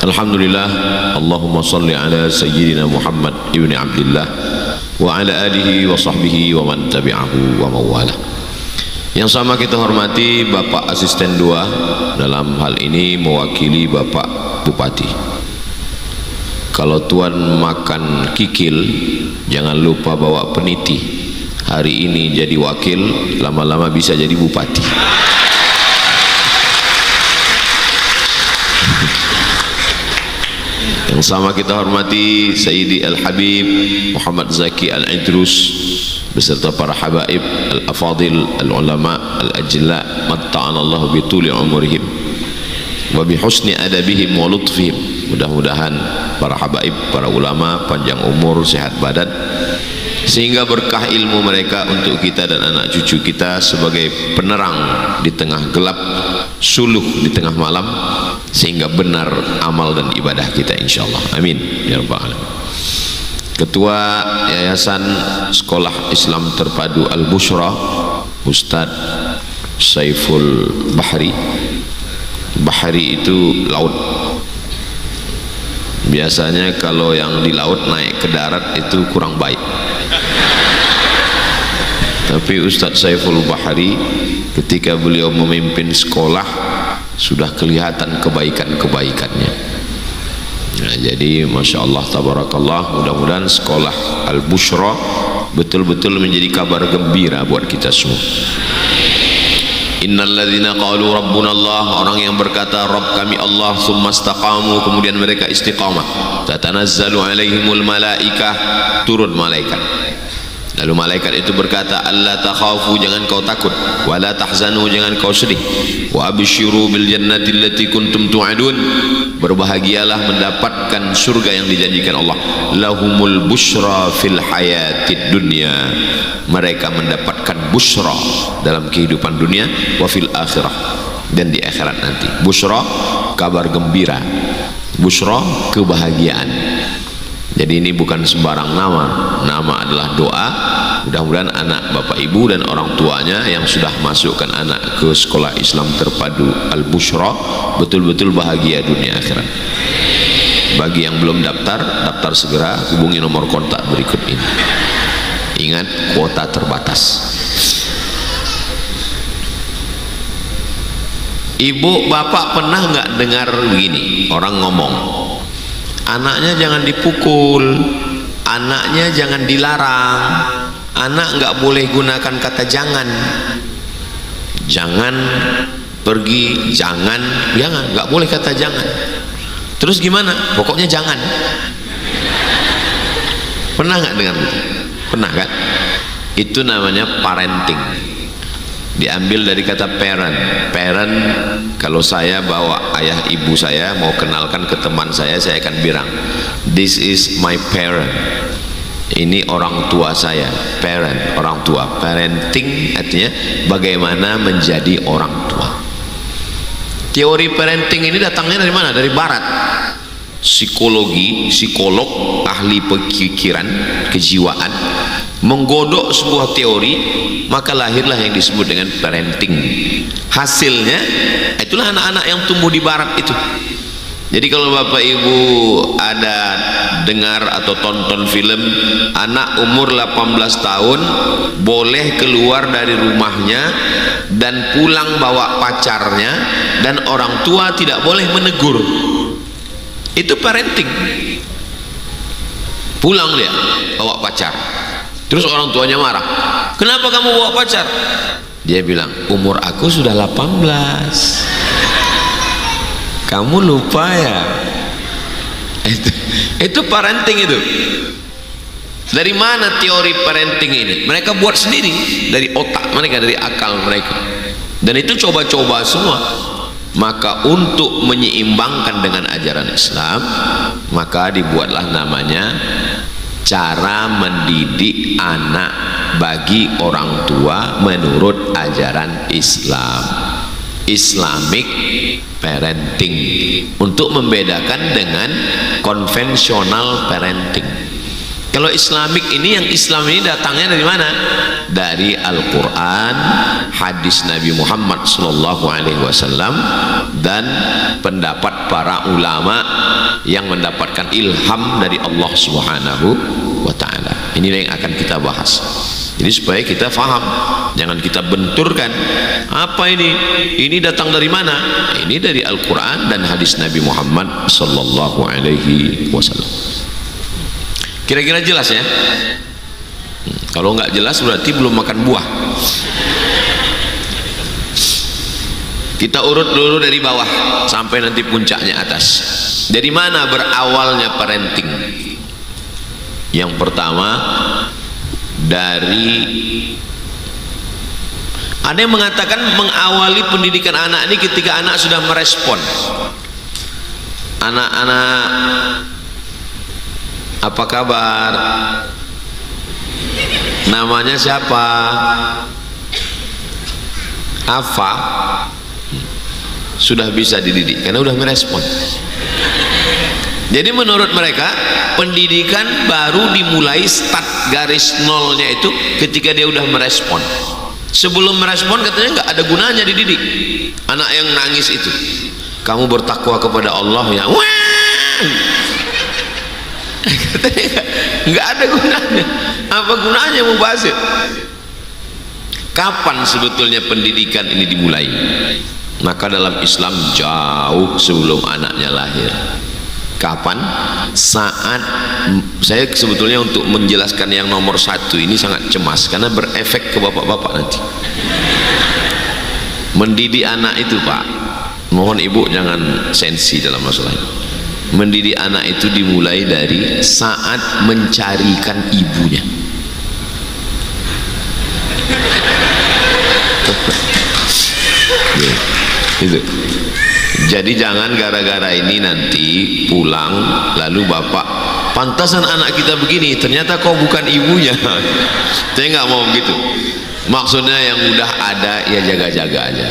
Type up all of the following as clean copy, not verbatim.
Alhamdulillah, Allahumma salli ala Sayyidina Muhammad ibn Abdullah wa ala alihi wa sahbihi wa man tabi'ahu wa mawala. Yang sama kita hormati Bapak Asisten 2, dalam hal ini mewakili Bapak Bupati. Kalau Tuan makan kikil, jangan lupa bawa peniti. Hari ini jadi wakil, lama-lama bisa jadi bupati. Yang sama kita hormati Sayyidi Al-Habib Muhammad Zaki Al-Idrus beserta para habaib al-afadil al-ulama al-ajla, matta'anallahu bituli umurihim wa bihusni adabihim wa lutfihim. Mudah-mudahan para habaib, para ulama panjang umur, sehat badan, sehingga berkah ilmu mereka untuk kita dan anak cucu kita sebagai penerang di tengah gelap, suluh di tengah malam, sehingga benar amal dan ibadah kita insyaallah. Amin ya rabbal alamin. Ketua Yayasan Sekolah Islam Terpadu Al-Bushra, Ustadz Saiful Bahri. Bahri itu laut. Biasanya kalau yang di laut naik ke darat itu kurang baik. Tapi Ustadz Saiful Bahri ketika beliau memimpin sekolah sudah kelihatan kebaikan-kebaikannya. Nah, jadi Masya Allah tabarakallah, mudah-mudahan sekolah Al-Bushra betul-betul menjadi kabar gembira buat kita semua. Innalladzina qalu rabbuna Allah, orang yang berkata Rabb kami Allah, summa istaqamu, kemudian mereka istiqamah, tatanazzalu alaihimul malaikah, turun malaikat. Lalu malaikat itu berkata, alla takhafu, jangan kau takut, wala tahzanu, jangan kau sedih, wa abshiru bil jannati allati kuntum tu'adun, berbahagialah mendapatkan surga yang dijanjikan Allah. Lahumul busyra fil hayatid dunya, mereka mendapatkan busyra dalam kehidupan dunia, wa fil akhirah, dan di akhirat nanti. Busyra kabar gembira, busyra kebahagiaan. Jadi ini bukan sembarang nama, nama adalah doa. Mudah-mudahan anak bapak ibu dan orang tuanya yang sudah masukkan anak ke sekolah Islam Terpadu Al-Bushra betul-betul bahagia dunia akhirat. Bagi yang belum daftar, daftar segera, hubungi nomor kontak berikut ini. Ingat, kuota terbatas. Ibu bapak pernah nggak dengar begini, orang ngomong, anaknya jangan dipukul, anaknya jangan dilarang, anak nggak boleh gunakan kata jangan, jangan pergi, jangan nggak boleh kata jangan. Terus gimana? Pokoknya jangan. Pernah nggak dengar gitu? Pernah kan? Itu namanya parenting. Diambil dari kata parent. Parent, kalau saya bawa ayah ibu saya mau kenalkan ke teman saya akan bilang, this is my parent, ini orang tua saya. Parent, orang tua. Parenting artinya bagaimana menjadi orang tua. Teori parenting ini datangnya dari mana? Dari barat. Psikologi, psikolog, ahli pikiran, kejiwaan menggodok sebuah teori, maka lahirlah yang disebut dengan parenting. Hasilnya itulah anak-anak yang tumbuh di barat itu. Jadi kalau bapak ibu ada dengar atau tonton film, anak umur 18 tahun boleh keluar dari rumahnya dan pulang bawa pacarnya, dan orang tua tidak boleh menegur. Itu parenting. Pulang dia bawa pacar, terus orang tuanya marah, kenapa kamu bawa pacar? Dia bilang, umur aku sudah 18. Kamu lupa ya? Itu parenting itu. Dari mana teori parenting ini? Mereka buat sendiri dari otak mereka, dari akal mereka, dan itu coba-coba semua. Maka untuk menyeimbangkan dengan ajaran Islam, maka dibuatlah namanya cara mendidik anak bagi orang tua menurut ajaran Islam, Islamic parenting, untuk membedakan dengan konvensional parenting. Kalau Islamik ini, yang Islam ini datangnya dari mana? Dari Al-Quran, hadis Nabi Muhammad SAW, dan pendapat para ulama yang mendapatkan ilham dari Allah Subhanahu wa Ta'ala. Inilah yang akan kita bahas. Jadi supaya kita faham, jangan kita benturkan. Apa ini? Ini datang dari mana? Ini dari Al-Quran dan hadis Nabi Muhammad SAW. Kira-kira jelas ya? Kalau nggak jelas berarti belum makan buah. Kita urut dulu dari bawah sampai nanti puncaknya atas. Dari mana berawalnya parenting? Yang pertama, dari, ada yang mengatakan mengawali pendidikan anak ini ketika anak sudah merespon. Anak-anak, apa kabar? Namanya siapa? Afa. Sudah bisa dididik karena sudah merespon. Jadi menurut mereka pendidikan baru dimulai, start garis nolnya itu ketika dia udah merespon. Sebelum merespon katanya nggak ada gunanya dididik. Anak yang nangis itu, kamu bertakwa kepada Allah ya, wah, katanya nggak ada gunanya. Apa gunanya mubazir? Kapan sebetulnya pendidikan ini dimulai? Maka dalam Islam jauh sebelum anaknya lahir. Kapan? Saat, saya sebetulnya untuk menjelaskan yang nomor satu ini sangat cemas karena berefek ke bapak-bapak nanti. Mendidik anak itu Pak, mohon ibu jangan sensi dalam masalah ini. Mendidik anak itu dimulai dari saat mencarikan ibunya. Itu. Jadi jangan gara-gara ini nanti pulang lalu bapak, pantasan anak kita begini, ternyata kau bukan ibunya. Saya nggak mau begitu. Maksudnya yang udah ada ya jaga-jaga aja.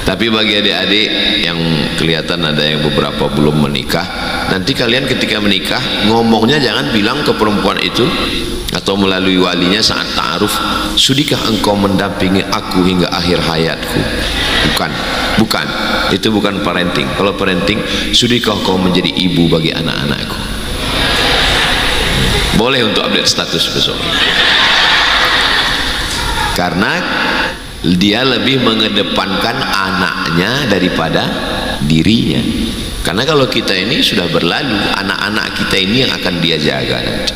Tapi bagi adik-adik yang kelihatan ada yang beberapa belum menikah, nanti kalian ketika menikah ngomongnya jangan bilang ke perempuan itu atau melalui walinya saat ta'aruf, sudikah engkau mendampingi aku hingga akhir hayatku? Bukan, itu bukan parenting. Kalau parenting, sudikah kau menjadi ibu bagi anak-anakku? Boleh untuk update status besok, karena dia lebih mengedepankan anaknya daripada dirinya. Karena kalau kita ini sudah berlalu, anak-anak kita ini yang akan dia jaga nanti.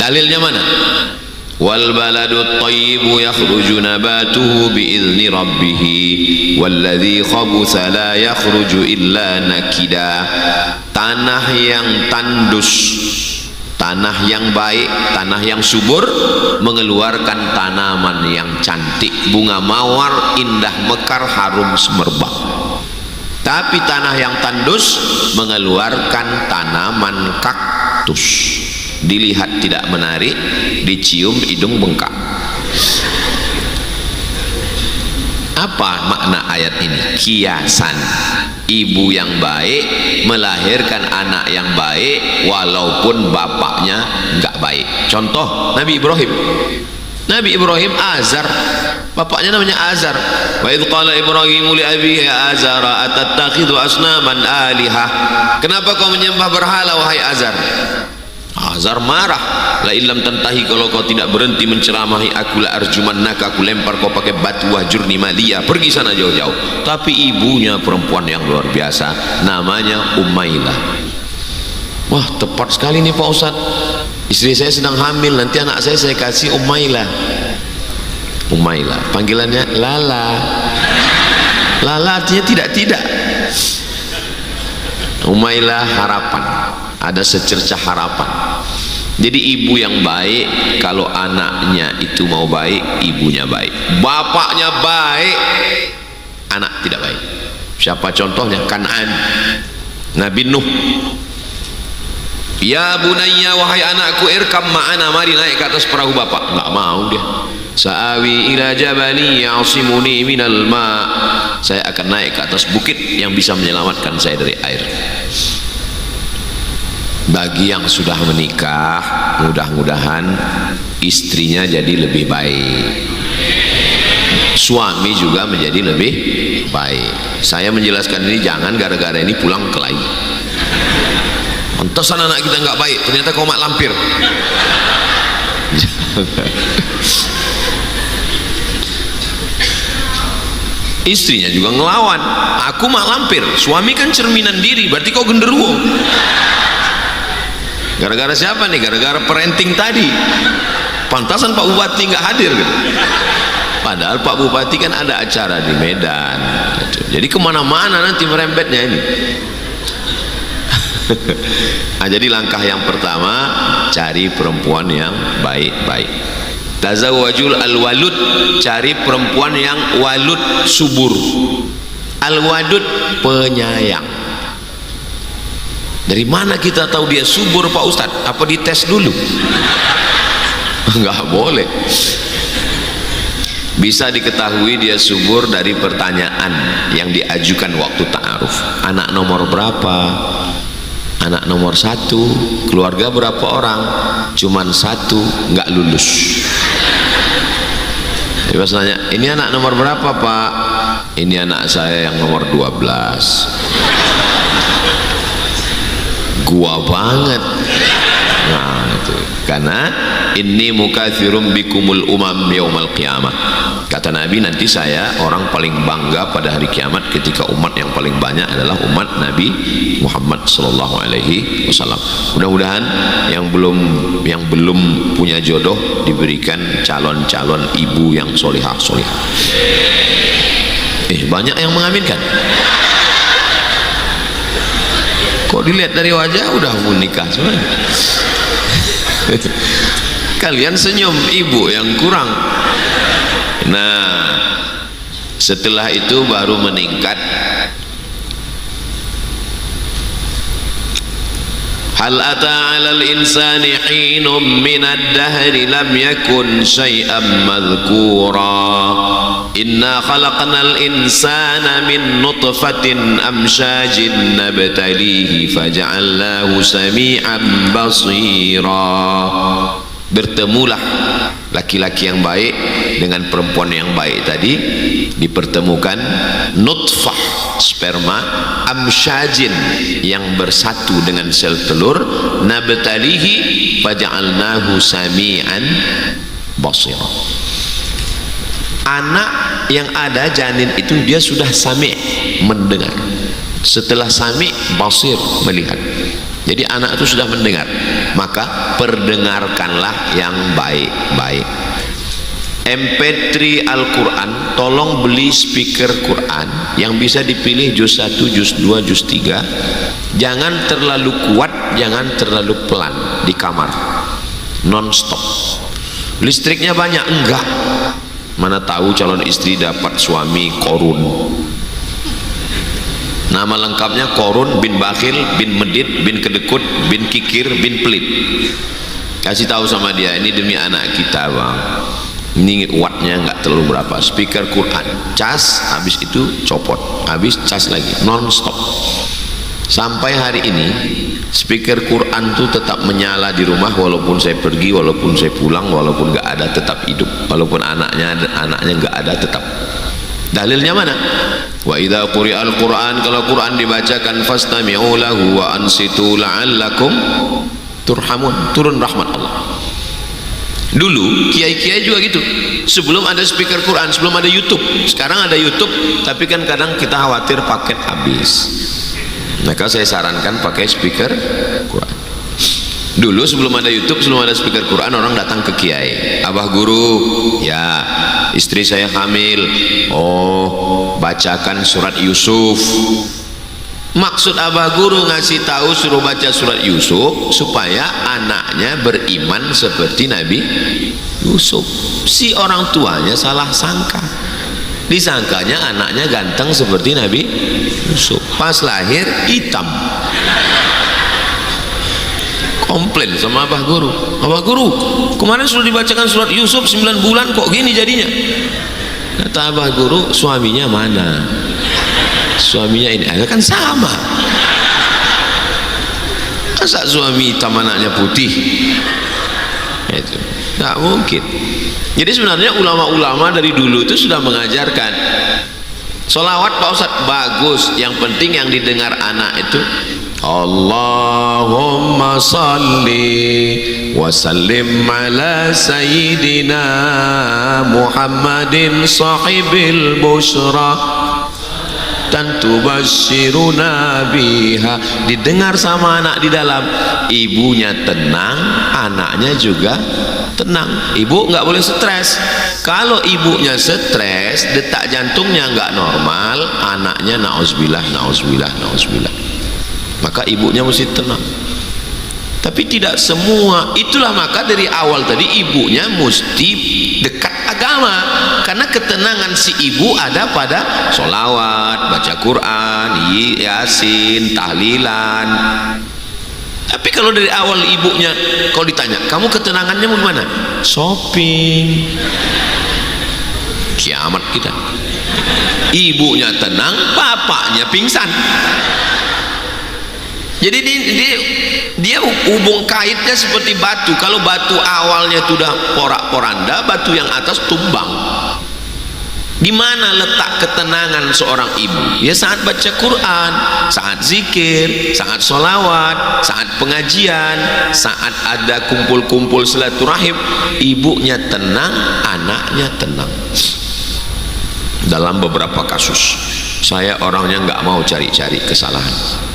Dalilnya mana? Wal baladut thayyibu yakhruju nabatuhu bi'izni rabbih walladzi khabutha la yakhruju illa nakida. Tanah yang tandus, tanah yang baik, tanah yang subur mengeluarkan tanaman yang cantik, bunga mawar indah mekar harum semerbak. Tapi tanah yang tandus mengeluarkan tanaman kaktus, dilihat tidak menarik, dicium hidung bengkak. Apa makna ayat ini? Kiasan. Ibu yang baik melahirkan anak yang baik walaupun bapaknya enggak baik. Contoh Nabi Ibrahim. Nabi Ibrahim Azar, bapaknya namanya Azar. Wa idh qala Ibrahim li abihi Azara atattakhidhu asnaman alihah. Kenapa kau menyembah berhala wahai Azar? Azar marah, la illam tantahi, kalau kau tidak berhenti menceramahi aku la arjumannaka, aku lempar kau pakai batu, wahjurni maliya, pergi sana jauh-jauh. Tapi ibunya perempuan yang luar biasa, namanya Ummailah. Wah, tepat sekali nih Pak Ustadz, istri saya sedang hamil, nanti anak saya kasih Ummailah. Ummailah, panggilannya Lala. Lala artinya tidak. Ummailah harapan, ada secercah harapan. Jadi ibu yang baik, kalau anaknya itu mau baik, ibunya baik. Bapaknya baik, anak tidak baik. Siapa contohnya? Kan'an, Nabi Nuh. Ya bunayya, wahai anakku, irkam ma'ana, mari naik ke atas perahu bapak. Enggak mau dia. Sa'awi ila jabali ya'simuni minal ma', saya akan naik ke atas bukit yang bisa menyelamatkan saya dari air. Bagi yang sudah menikah, mudah-mudahan istrinya jadi lebih baik, suami juga menjadi lebih baik. Saya menjelaskan ini jangan gara-gara ini pulang kelahi. Pantesan anak kita nggak baik, ternyata kau mak lampir. Istrinya juga ngelawan, aku mak lampir, suami kan cerminan diri, berarti kau genderuwo. Gara-gara siapa nih? Gara-gara parenting tadi. Pantasan Pak Bupati nggak hadir gitu. Padahal Pak Bupati kan ada acara di Medan gitu. Jadi kemana-mana nanti merembetnya ini. Nah, jadi langkah yang pertama, cari perempuan yang baik-baik. Tazawwajul al-walud, cari perempuan yang walud, subur. Al-wadud, penyayang. Dari mana kita tahu dia subur Pak Ustadz? Apa dites dulu? Enggak boleh. Bisa diketahui dia subur dari pertanyaan yang diajukan waktu ta'aruf. Anak nomor berapa? Anak nomor 1. Keluarga berapa orang? Cuman 1, nggak lulus. Jadi pas nanya, ini anak nomor berapa Pak? Ini anak saya yang nomor 12. Gua banget. Nah itu karena inni mukatsirum bikumul umam yaumal qiyamah. Kata Nabi, nanti saya orang paling bangga pada hari kiamat ketika umat yang paling banyak adalah umat Nabi Muhammad sallallahu alaihi wasallam. Mudah-mudahan yang belum punya jodoh diberikan calon-calon ibu yang solihah. Banyak yang mengaminkan. Kok dilihat dari wajah udah mau nikah semuanya. Kalian senyum, ibu yang kurang. Nah, setelah itu baru meningkat. Hal ata 'alal insani hinum minad dahri lam yakun syai'an madhkura. Inna khalaqnal insana min nutfatin amsyajin nabtalihi faja'alnahu sami'an basira. Bertemulah laki-laki yang baik dengan perempuan yang baik tadi, dipertemukan nutfah sperma amsyajin yang bersatu dengan sel telur, nabtalihi faja'alnahu sami'an basira. Anak yang ada janin itu dia sudah sami', mendengar. Setelah sami', basir, melihat. Jadi anak itu sudah mendengar, maka perdengarkanlah yang baik-baik. MP3 Al-Quran, tolong beli speaker Quran yang bisa dipilih juz 1, juz 2, juz 3. Jangan terlalu kuat, jangan terlalu pelan di kamar, non-stop. Listriknya banyak, enggak. Mana tahu calon istri dapat suami korun. Nama lengkapnya Korun bin Bakhil bin Medit bin Kedekut bin Kikir bin Pelit. Kasih tahu sama dia, ini demi anak kita bang, ini wattnya nggak terlalu berapa. Speaker Quran, cas, habis itu copot, habis cas lagi, non stop. Sampai hari ini speaker Quran tuh tetap menyala di rumah, walaupun saya pergi, walaupun saya pulang, walaupun nggak ada tetap hidup, walaupun anaknya nggak ada tetap. Dalilnya mana? Wa idza quri'al Qur'an, kalau Quran dibacakan fastami'u lahu wa ansitu la'allakum turhamun, turun rahmat Allah. Dulu kiai-kiai juga gitu. Sebelum ada speaker Quran, sebelum ada YouTube. Sekarang ada YouTube, tapi kan kadang kita khawatir paket habis. Maka saya sarankan pakai speaker Quran. Dulu sebelum ada YouTube, sebelum ada speaker Quran, orang datang ke kiai. Abah guru, ya istri saya hamil. Oh, bacakan surat Yusuf. Maksud abah guru ngasih tahu suruh baca surat Yusuf supaya anaknya beriman seperti Nabi Yusuf. Si orang tuanya salah sangka, disangkanya anaknya ganteng seperti Nabi Yusuf, pas lahir hitam. Komplain sama abah guru, abah guru kemarin sudah dibacakan surat Yusuf 9 bulan kok gini jadinya. Kata abah guru, suaminya mana? Suaminya ini, kan sama. Masa suami hitam anaknya putih? Itu nggak mungkin. Jadi sebenarnya ulama-ulama dari dulu itu sudah mengajarkan sholawat. Pak Ustadz bagus, yang penting yang didengar anak itu Allahumma salli wa sallim ala sayyidina Muhammadin sahibil bushra dan tubashiruna biha. Didengar sama anak di dalam, ibunya tenang, anaknya juga tenang. Ibu nggak boleh stres. Kalau ibunya stres, detak jantungnya nggak normal, anaknya nauzubillah, nauzubillah, nauzubillah. Maka ibunya mesti tenang. Tapi tidak semua. Itulah maka dari awal tadi ibunya mesti dekat agama, karena ketenangan si ibu ada pada sholawat, baca Quran, yasin, tahlilan. Tapi kalau dari awal ibunya, kalau ditanya kamu ketenangannya gimana? Shopping. Kiamat kita. Ibunya tenang, bapaknya pingsan. Jadi dia hubung kaitnya seperti batu. Kalau batu awalnya sudah porak-poranda, batu yang atas tumbang. Di mana letak ketenangan seorang ibu? Ya saat baca Quran, saat zikir, saat sholawat, saat pengajian, saat ada kumpul-kumpul silaturahim. Ibunya tenang, anaknya tenang. Dalam beberapa kasus, saya orangnya nggak mau cari-cari kesalahan.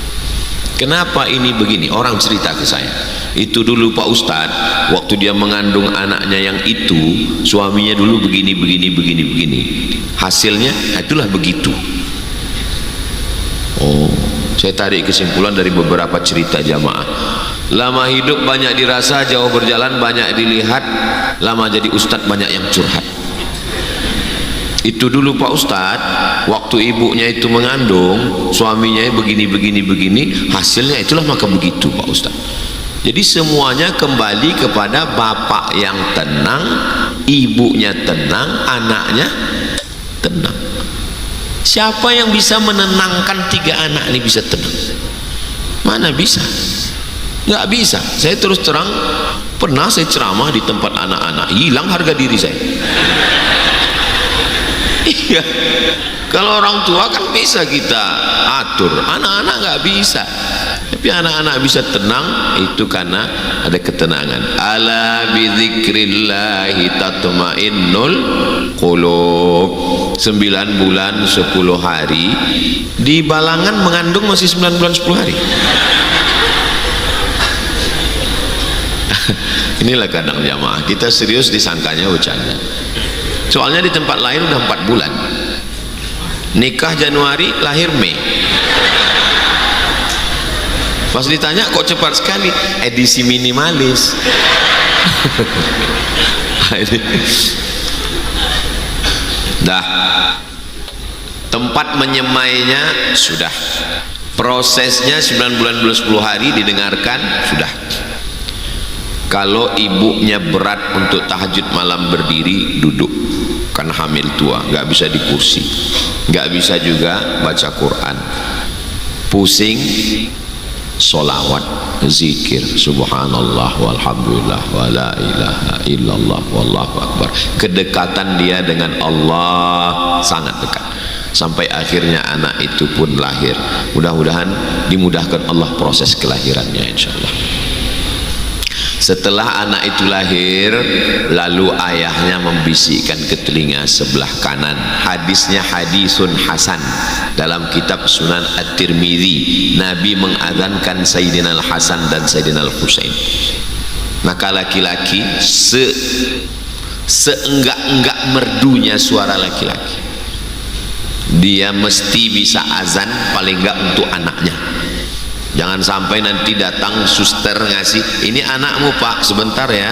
Kenapa ini begini? Orang cerita ke saya, itu dulu Pak Ustadz, waktu dia mengandung anaknya yang itu, suaminya dulu begini, begini. Hasilnya itulah begitu. Oh, saya tarik kesimpulan dari beberapa cerita jamaah. Lama hidup banyak dirasa, jauh berjalan banyak dilihat, lama jadi ustadz banyak yang curhat. Itu dulu Pak Ustadz, waktu ibunya itu mengandung, suaminya begini, hasilnya itulah maka begitu Pak Ustadz. Jadi semuanya kembali kepada bapak yang tenang, ibunya tenang, anaknya tenang. Siapa yang bisa menenangkan tiga anak ini bisa tenang? Mana bisa? Nggak bisa. Saya terus terang, pernah saya ceramah di tempat anak-anak, hilang harga diri saya. Iya, kalau orang tua kan bisa kita atur, anak-anak nggak bisa. Tapi anak-anak bisa tenang itu karena ada ketenangan. Ala bidzikrillahi tatmainnul qulub. 9 bulan 10 hari di Balangan mengandung masih 9 bulan 10 hari. Inilah kadang jamaah kita serius disangkanya bercanda. Soalnya di tempat lain udah 4 bulan. Nikah Januari, lahir Mei. Pas ditanya kok cepat sekali, edisi minimalis. Dah, tempat menyemainya sudah, prosesnya 9 bulan 10 hari didengarkan sudah. Kalau ibunya berat untuk tahajud malam berdiri, duduk, kan hamil tua, nggak bisa di kursi, nggak bisa juga baca Quran, pusing, solawat, zikir, subhanallah walhamdulillah wala ilaha illallah wallahu akbar. Kedekatan dia dengan Allah sangat dekat, sampai akhirnya anak itu pun lahir. Mudah-mudahan dimudahkan Allah proses kelahirannya insyaallah. Setelah anak itu lahir, lalu ayahnya membisikkan ke telinga sebelah kanan. Hadisnya hadisun hasan dalam kitab Sunan At-Tirmidzi. Nabi mengadzankan Sayyidina Al-Hasan dan Sayyidina Al-Husain. Maka laki-laki seenggak-enggak merdunya suara laki-laki, dia mesti bisa azan paling enggak untuk anaknya. Jangan sampai nanti datang suster ngasih, ini anakmu Pak, sebentar ya,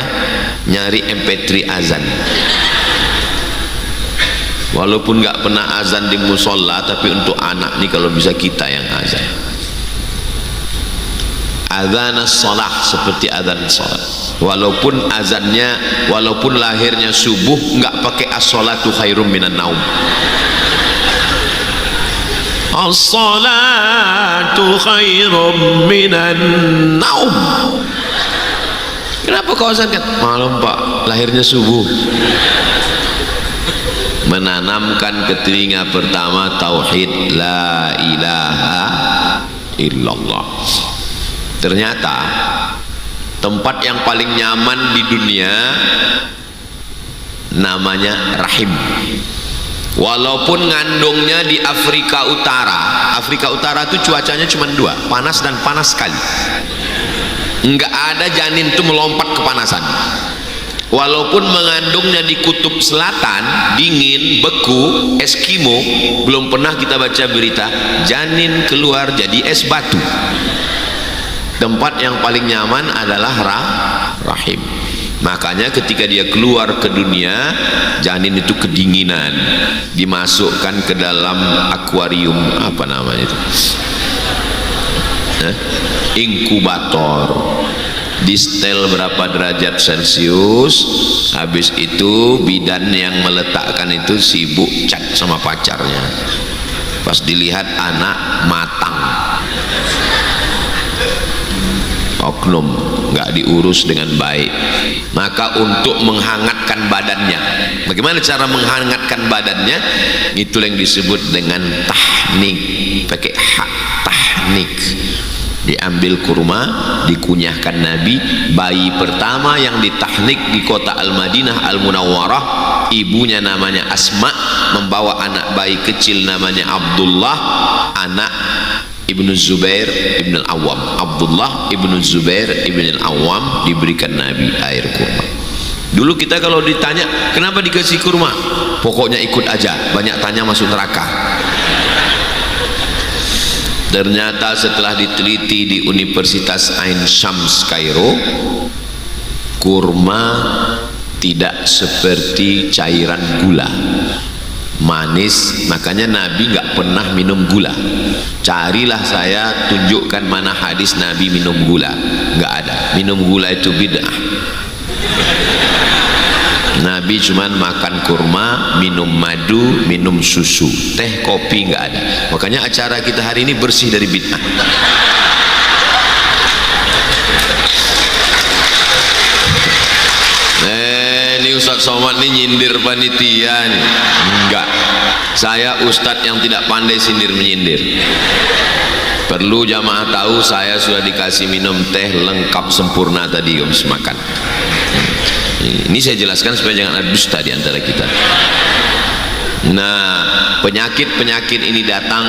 nyari MP3 azan. Walaupun nggak pernah azan di musola, tapi untuk anak nih kalau bisa kita yang azan. Azan as-salah seperti azan salat. Walaupun azannya, walaupun lahirnya subuh, nggak pakai as-salatu khairum minan naum. As-salatu khairum minan naum. Kenapa kau azankan? Malam Pak, lahirnya subuh. Menanamkan ke telinga pertama tauhid la ilaha illallah. Ternyata tempat yang paling nyaman di dunia namanya rahim. Walaupun ngandungnya di Afrika Utara. Afrika Utara itu cuacanya cuma dua, panas dan panas sekali. Enggak ada janin itu melompat kepanasan. Walaupun mengandungnya di kutub selatan, dingin, beku, Eskimo, belum pernah kita baca berita janin keluar jadi es batu. Tempat yang paling nyaman adalah rahim. Makanya ketika dia keluar ke dunia, janin itu kedinginan, dimasukkan ke dalam akuarium, apa namanya itu, inkubator, di setel berapa derajat Celcius. Habis itu bidan yang meletakkan itu sibuk chat sama pacarnya. Pas dilihat anak matang, oknum, nggak diurus dengan baik. Maka untuk menghangatkan badannya, bagaimana cara menghangatkan badannya? Itu yang disebut dengan tahnik, pakai hak, tahnik. Diambil kurma, dikunyahkan Nabi. Bayi pertama yang ditahnik di kota Al-Madinah Al-Munawwarah, ibunya namanya Asma, membawa anak bayi kecil namanya Abdullah, anak Ibnu Zubair Ibn Al-Awwam. Abdullah Ibnu Zubair Ibn Al-Awwam diberikan Nabi air kurma. Dulu kita kalau ditanya kenapa dikasih kurma, pokoknya ikut aja, banyak tanya masuk neraka. Ternyata setelah diteliti di Universitas Ain Shams Kairo, kurma tidak seperti cairan gula, manis. Makanya Nabi nggak pernah minum gula. Carilah saya tunjukkan mana hadis Nabi minum gula, nggak ada. Minum gula itu bid'ah. Nabi cuman makan kurma, minum madu, minum susu, teh, kopi nggak ada. Makanya acara kita hari ini bersih dari bid'ah. Ini Ustadz Somad ini nyindir panitia nih. Enggak, saya Ustadz yang tidak pandai sindir menyindir. Perlu jamaah tahu, saya sudah dikasih minum teh lengkap sempurna tadi habis makan. Ini saya jelaskan supaya jangan ada dusta di antara kita. Nah, penyakit-penyakit ini datang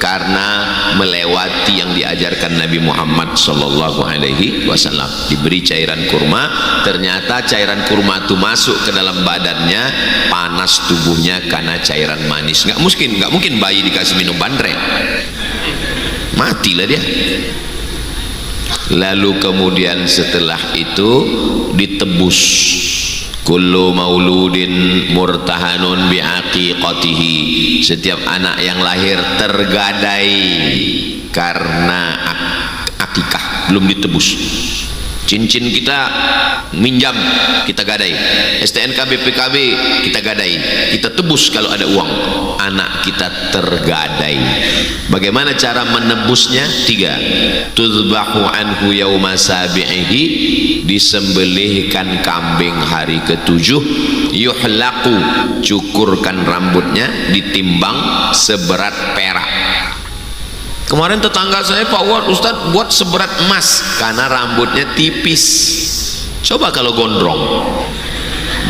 karena melewati yang diajarkan Nabi Muhammad sallallahu alaihi wasallam. Diberi cairan kurma, ternyata cairan kurma itu masuk ke dalam badannya, panas tubuhnya karena cairan manis. Nggak mungkin bayi dikasih minum bandrek, matilah dia. Lalu kemudian setelah itu ditebus. Kullu mauludin murtahanun biaqiqatihi. Setiap anak yang lahir tergadai karena akikah, belum ditebus. Cincin kita minjam, kita gadai. STNK BPKB kita gadai, kita tebus kalau ada uang. Anak kita tergadai. Bagaimana cara menebusnya? 3. Tudbahu anhu yauma sabi'ihi, disembelihkan kambing hari ke-7. Yuhlaqu, cukurkan rambutnya, ditimbang seberat perak. Kemarin tetangga saya, Pak Ustadz buat seberat emas karena rambutnya tipis. Coba kalau gondrong,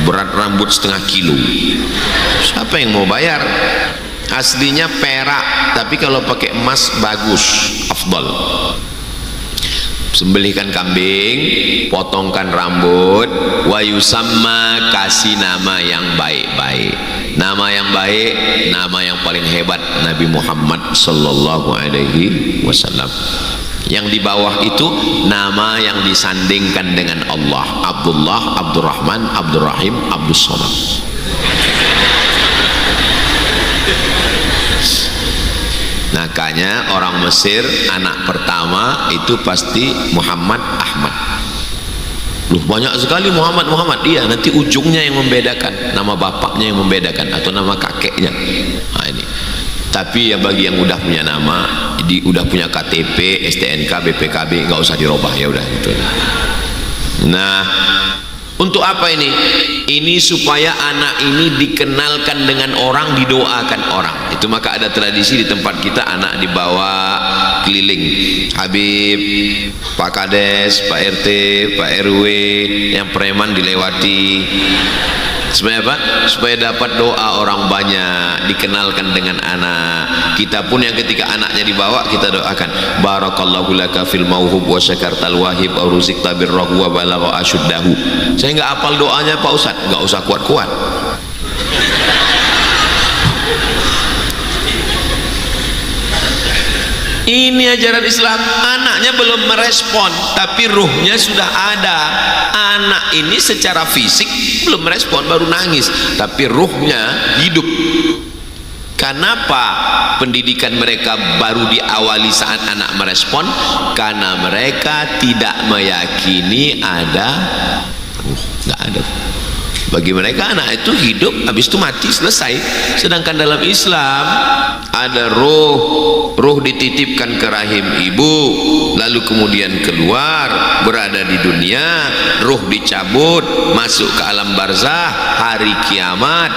berat rambut setengah kilo, siapa yang mau bayar? Aslinya perak, tapi kalau pakai emas bagus, afdal. Sembelihkan kambing, potongkan rambut, wa yusamma, kasih nama yang baik-baik. Nama yang baik, nama yang paling hebat, Nabi Muhammad sallallahu alaihi wasallam. Yang di bawah itu nama yang disandingkan dengan Allah: Abdullah, Abdurrahman, Abdurrahim, Abdus Somad. Makanya orang Mesir anak pertama itu pasti Muhammad Ahmad. Loh, banyak sekali Muhammad. Iya, nanti ujungnya yang membedakan, nama bapaknya yang membedakan atau nama kakeknya. Nah, ini Tapi ya bagi yang udah punya nama, udah punya KTP, STNK, BPKB, nggak usah dirubah, ya udah gitu. Nah, untuk apa ini? Ini supaya anak ini dikenalkan dengan orang, didoakan orang. Itu maka ada tradisi di tempat kita, anak dibawa keliling, Habib, Pak Kades, Pak RT, Pak RW, yang preman dilewati. Supaya apa? Supaya dapat doa orang banyak, dikenalkan dengan anak. Kita pun yang ketika anaknya dibawa, kita doakan, barakallahu laka fil mauhub wa syakartal wahib wa ruzikta birrahu wa balagha asyuddahu. Saya nggak hafal doanya Pak Ustaz, nggak usah kuat-kuat. Ini ajaran Islam. Anaknya belum merespon, tapi ruhnya sudah ada. Anak ini secara fisik belum merespon, baru nangis, tapi ruhnya hidup. Kenapa pendidikan mereka baru diawali saat anak merespon? Karena mereka tidak meyakini ada ruh, nggak ada. Bagi mereka anak itu hidup, habis itu mati, selesai. Sedangkan dalam Islam ada ruh dititipkan ke rahim ibu, lalu kemudian keluar, berada di dunia, ruh dicabut, masuk ke alam barzah, hari kiamat,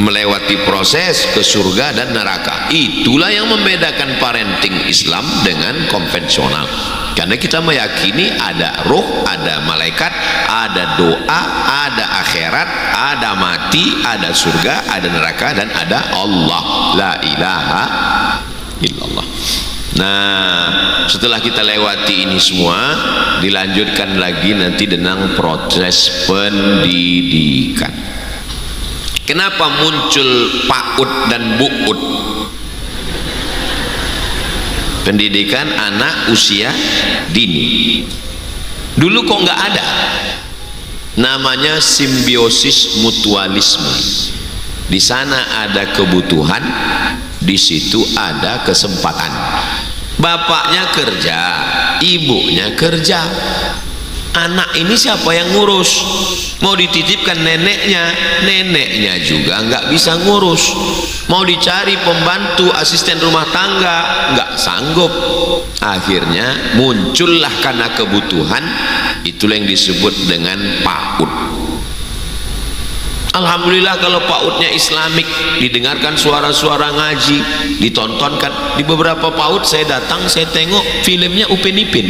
melewati proses ke surga dan neraka. Itulah yang membedakan parenting Islam dengan konvensional. Karena kita meyakini ada ruh, ada malaikat, ada doa, ada akhirat, ada mati, ada surga, ada neraka, dan ada Allah. La ilaha illallah. Nah, setelah kita lewati ini semua, dilanjutkan lagi nanti dengan proses pendidikan. Kenapa muncul PAUD dan BUUD? Pendidikan anak usia dini. Dulu kok nggak ada, namanya simbiosis mutualisme. Di sana ada kebutuhan, di situ ada kesempatan. Bapaknya kerja, ibunya kerja, anak ini siapa yang ngurus? Mau dititipkan neneknya, neneknya juga nggak bisa ngurus. Mau dicari pembantu, asisten rumah tangga, nggak sanggup. Akhirnya muncullah karena kebutuhan, itulah yang disebut dengan PAUD. Alhamdulillah kalau PAUDnya Islamik, didengarkan suara-suara ngaji, ditontonkan. Di beberapa PAUD saya datang, saya tengok filmnya Upin Ipin,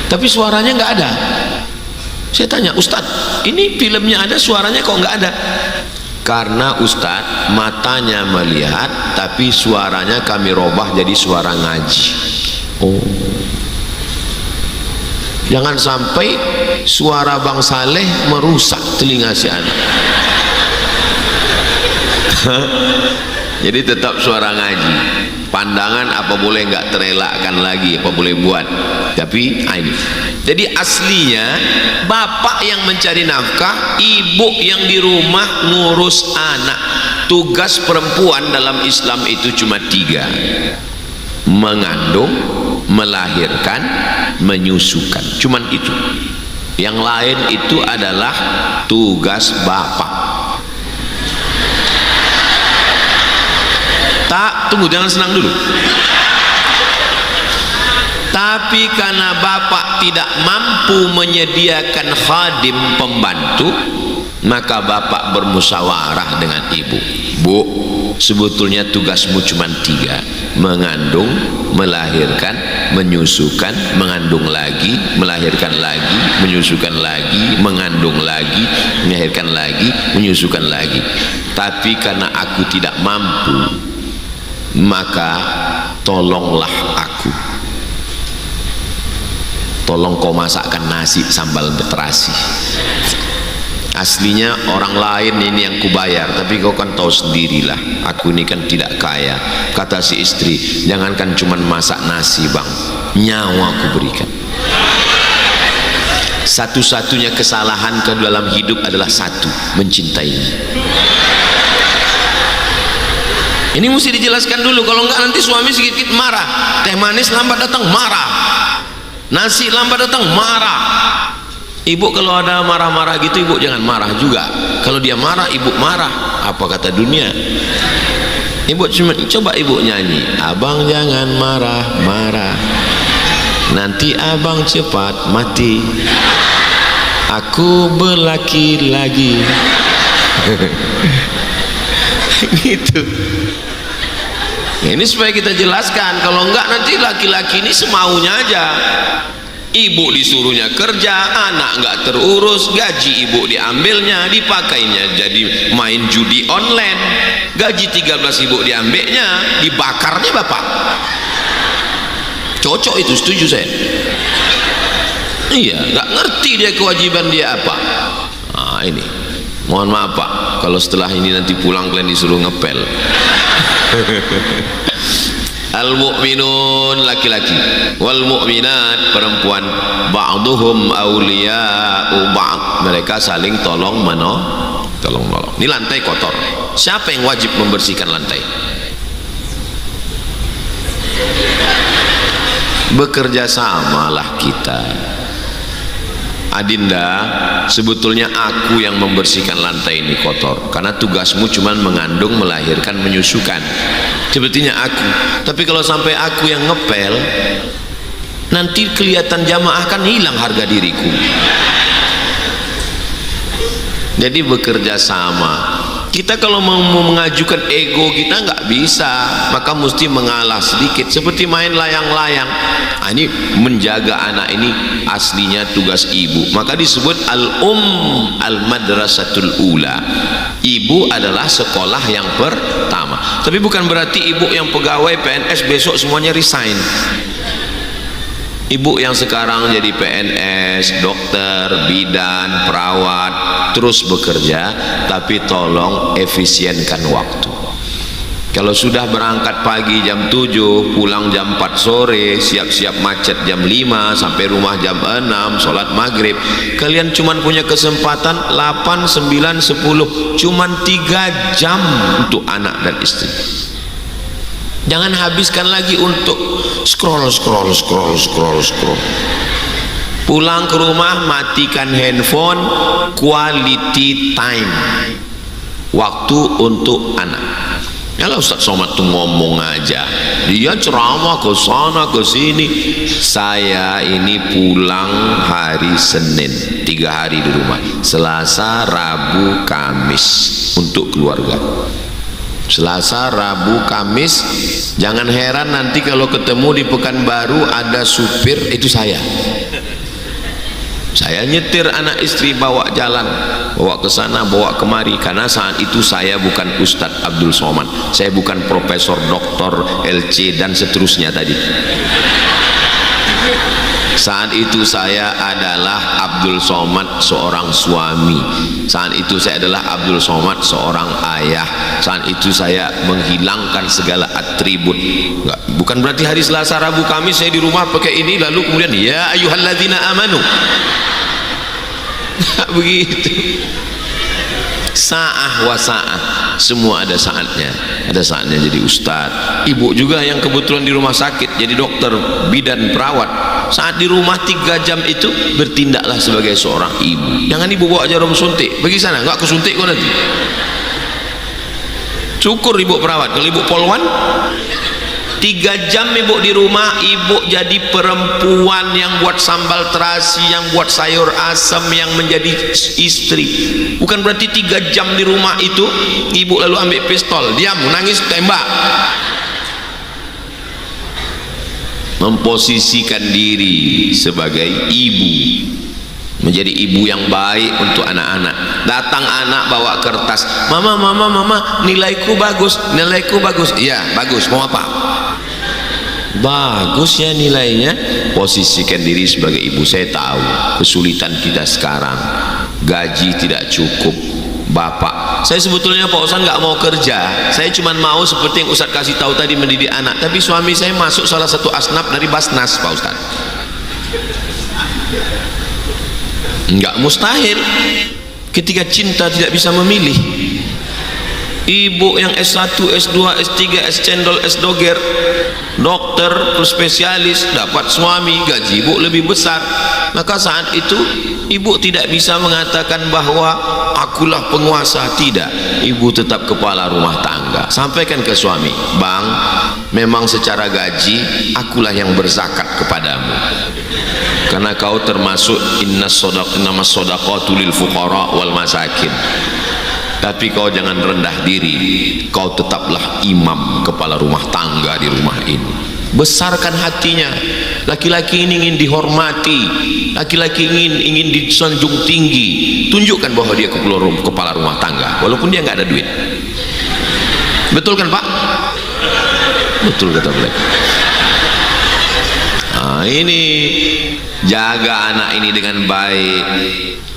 tapi suaranya nggak ada. Saya tanya, Ustadz, ini filmnya ada, suaranya kok nggak ada? Karena Ustadz matanya melihat, tapi suaranya kami robah jadi suara ngaji. Oh, jangan sampai suara Bang Saleh merusak telinga si anak. Jadi tetap suara ngaji. Pandangan apa boleh nggak terelakkan lagi, apa boleh buat. Tapi ini. Jadi aslinya bapak yang mencari nafkah, ibu yang di rumah ngurus anak. Tugas perempuan dalam Islam itu cuma 3: mengandung, melahirkan, menyusukan. Cuman itu. Yang lain itu adalah tugas bapak. Tak, tunggu, jangan senang dulu. Tapi karena bapak tidak mampu menyediakan khadim pembantu, maka bapak bermusyawarah dengan ibu. Bu, sebetulnya tugasmu cuma 3: mengandung, melahirkan, menyusukan, mengandung lagi, melahirkan lagi, menyusukan lagi, mengandung lagi, melahirkan lagi, menyusukan lagi. Tapi karena aku tidak mampu, maka tolonglah aku. Tolong kau masakkan nasi sambal terasi. Aslinya orang lain ini yang kubayar, tapi kau kan tahu sendirilah, aku ini kan tidak kaya. Kata si istri, jangankan cuman masak nasi bang, nyawa aku berikan. Satu-satunya kesalahan ke dalam hidup adalah satu: mencintainya. Ini mesti dijelaskan dulu, kalau enggak nanti suami sedikit marah. Teh manis lambat datang marah, nasi lambat datang marah. Ibu kalau ada marah-marah gitu, ibu jangan marah juga. Kalau dia marah, ibu marah. Apa kata dunia? Ibu cuma coba ibu nyanyi, abang jangan marah-marah, nanti abang cepat mati, aku berlaki lagi. Gitu. Ini supaya kita jelaskan, kalau enggak nanti laki-laki ini semaunya aja. Ibu disuruhnya kerja, anak nggak terurus, gaji ibu diambilnya, dipakainya jadi main judi online, gaji 13 ibu diambilnya, dibakarnya bapak. Cocok itu, setuju saya. Iya, nggak ngerti dia kewajiban dia apa. Nah, ini mohon maaf pak, kalau setelah ini nanti pulang kalian disuruh ngepel. Al-mu'minun laki-laki, wal mu'minat perempuan, ba'duhum awliya'u ba'd, mereka saling tolong menolong. Ini lantai kotor, siapa yang wajib membersihkan lantai? Bekerja samalah kita. Adinda, sebetulnya aku yang membersihkan lantai ini kotor, karena tugasmu cuma mengandung, melahirkan, menyusukan. Sebetulnya aku, tapi kalau sampai aku yang ngepel, nanti kelihatan jamaah kan hilang harga diriku. Jadi bekerja sama. Kita kalau mau mengajukan ego kita nggak bisa, maka mesti mengalah sedikit, seperti main layang-layang. Nah, ini menjaga anak ini aslinya tugas ibu, maka disebut al-madrasatul ula. Ibu adalah sekolah yang pertama. Tapi bukan berarti ibu yang pegawai PNS besok semuanya resign. Ibu yang sekarang jadi PNS, dokter, bidan, perawat, terus bekerja, tapi tolong efisienkan waktu. Kalau sudah berangkat pagi jam 7, pulang jam 4 sore, siap-siap macet jam 5, sampai rumah jam 6, sholat maghrib, kalian cuma punya kesempatan 8, 9, 10, cuma 3 jam untuk anak dan istri. Jangan habiskan lagi untuk scroll. Pulang ke rumah, matikan handphone, quality time, waktu untuk anak. Kalau Ustaz Somad tuh ngomong aja, dia ceramah ke sana ke sini. Saya ini pulang hari Senin, 3 hari di rumah, Selasa, Rabu, Kamis untuk keluarga. Selasa, Rabu, Kamis. Jangan heran nanti kalau ketemu di Pekanbaru ada supir, itu saya nyetir anak istri, bawa jalan, bawa ke sana, bawa kemari, karena saat itu saya bukan Ustadz Abdul Somad, saya bukan Profesor, Doktor, LC dan seterusnya tadi. Saat itu saya adalah Abdul Somad seorang suami, saat itu saya adalah Abdul Somad seorang ayah, saat itu saya menghilangkan segala atribut. Bukan berarti hari Selasa, Rabu, Kamis saya di rumah pakai ini lalu kemudian ya ayyuhalladzina amanu. Nggak begitu. Sa'ah wa sa'ah, semua ada saatnya. Ada saatnya jadi ustadz. Ibu juga yang kebetulan di rumah sakit jadi dokter, bidan, perawat, saat di rumah 3 jam itu bertindaklah sebagai seorang ibu. Jangan ibu bawa jarum suntik pergi sana, nggak kesuntik kok nanti. Syukur ibu perawat. Kalau ibu polwan 3 jam ibu di rumah, ibu jadi perempuan yang buat sambal terasi, yang buat sayur asam, yang menjadi istri. Bukan berarti 3 jam di rumah itu ibu lalu ambil pistol, diam, nangis, tembak. Memposisikan diri sebagai ibu, menjadi ibu yang baik untuk anak-anak. Datang anak bawa kertas, mama, nilaiku bagus. Iya bagus, mau apa? Bagus ya nilainya. Posisikan diri sebagai ibu. Saya tahu kesulitan kita sekarang, gaji tidak cukup. Bapak, saya sebetulnya Pak Ustaz nggak mau kerja, saya cuma mau seperti yang Ustaz kasih tahu tadi, mendidik anak. Tapi suami saya masuk salah satu asnaf dari Basnas Pak Ustaz. Nggak mustahil ketika cinta tidak bisa memilih. Ibu yang S1, S2, S3, S cendol, S doger, dokter, spesialis, dapat suami, gaji ibu lebih besar. Maka saat itu ibu tidak bisa mengatakan bahwa akulah penguasa. Tidak, ibu tetap kepala rumah tangga. Sampaikan ke suami, bang, memang secara gaji akulah yang berzakat kepadamu, karena kau termasuk innamas shadaqatu lil fuqara wal masakin. Tapi kau jangan rendah diri, kau tetaplah imam kepala rumah tangga di rumah ini. Besarkan hatinya. Laki-laki ini ingin dihormati, laki-laki ingin disanjung tinggi. Tunjukkan bahwa dia kepala rumah tangga walaupun dia nggak ada duit. Betul kan Pak? Betul kata mereka. Nah, ini jaga anak ini dengan baik.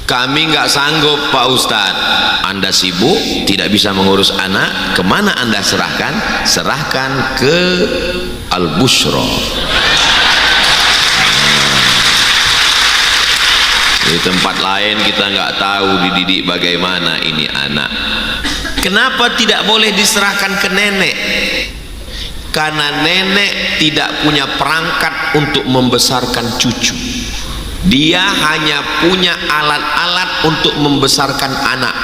Kami nggak sanggup Pak Ustadz. Anda sibuk, tidak bisa mengurus anak. Kemana Anda serahkan? Serahkan ke Al-Bushra. Di tempat lain kita nggak tahu dididik bagaimana ini anak. Kenapa tidak boleh diserahkan ke nenek? Karena nenek tidak punya perangkat untuk membesarkan cucu. Dia hanya punya alat-alat untuk membesarkan anak.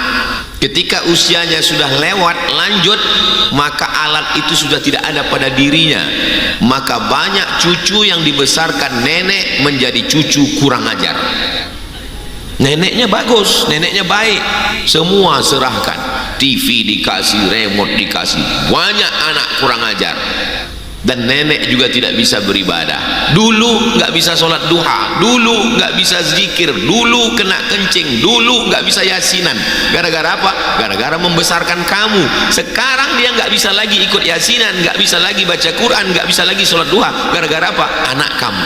Ketika usianya sudah lewat lanjut, maka alat itu sudah tidak ada pada dirinya. Maka banyak cucu yang dibesarkan nenek menjadi cucu kurang ajar. Neneknya bagus, neneknya baik, semua serahkan, TV dikasih, remote dikasih, banyak anak kurang ajar. Dan nenek juga tidak bisa beribadah. Dulu nggak bisa sholat duha, dulu nggak bisa zikir, dulu kena kencing, dulu nggak bisa yasinan. Gara-gara apa? Gara-gara membesarkan kamu. Sekarang dia nggak bisa lagi ikut yasinan, nggak bisa lagi baca Quran, nggak bisa lagi sholat duha. Gara-gara apa? Anak kamu.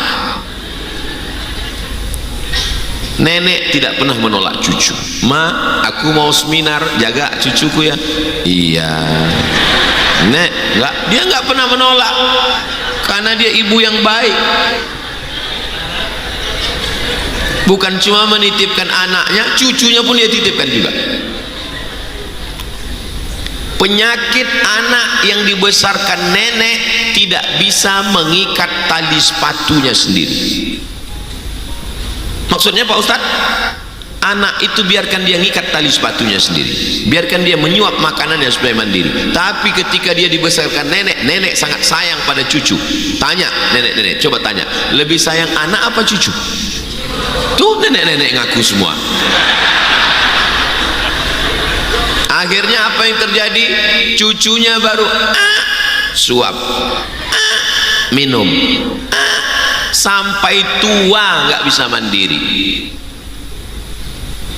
Nenek tidak pernah menolak cucu. Ma, aku mau seminar, jaga cucuku ya. Iya. Nek, dia nggak pernah menolak karena dia ibu yang baik. Bukan cuma menitipkan anaknya, cucunya pun dia titipkan juga. Penyakit anak yang dibesarkan nenek tidak bisa mengikat tali sepatunya sendiri. Maksudnya Pak Ustadz, anak itu biarkan dia ngikat tali sepatunya sendiri, biarkan dia menyuap makanannya supaya mandiri. Tapi ketika dia dibesarkan nenek, nenek sangat sayang pada cucu. Tanya nenek-nenek, coba tanya, lebih sayang anak apa cucu? Tuh nenek-nenek ngaku semua. Akhirnya apa yang terjadi? Cucunya baru suap, minum, sampai tua nggak bisa mandiri.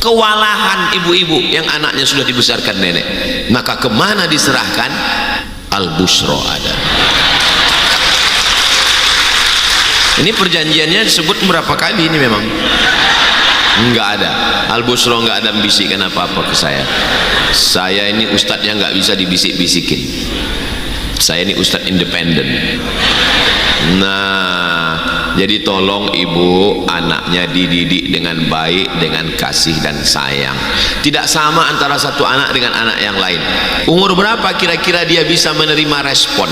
Kewalahan ibu-ibu yang anaknya sudah dibesarkan nenek. Maka kemana diserahkan? Al-Bushra ada. Ini perjanjiannya disebut berapa kali ini memang? Enggak ada. Al-Bushra enggak ada membisikkan apa-apa ke saya. Saya ini ustadz yang nggak bisa dibisik-bisikin. Saya ini ustadz independen. Nah, jadi tolong ibu, anaknya dididik dengan baik, dengan kasih dan sayang. Tidak sama antara satu anak dengan anak yang lain. Umur berapa kira-kira dia bisa menerima respon?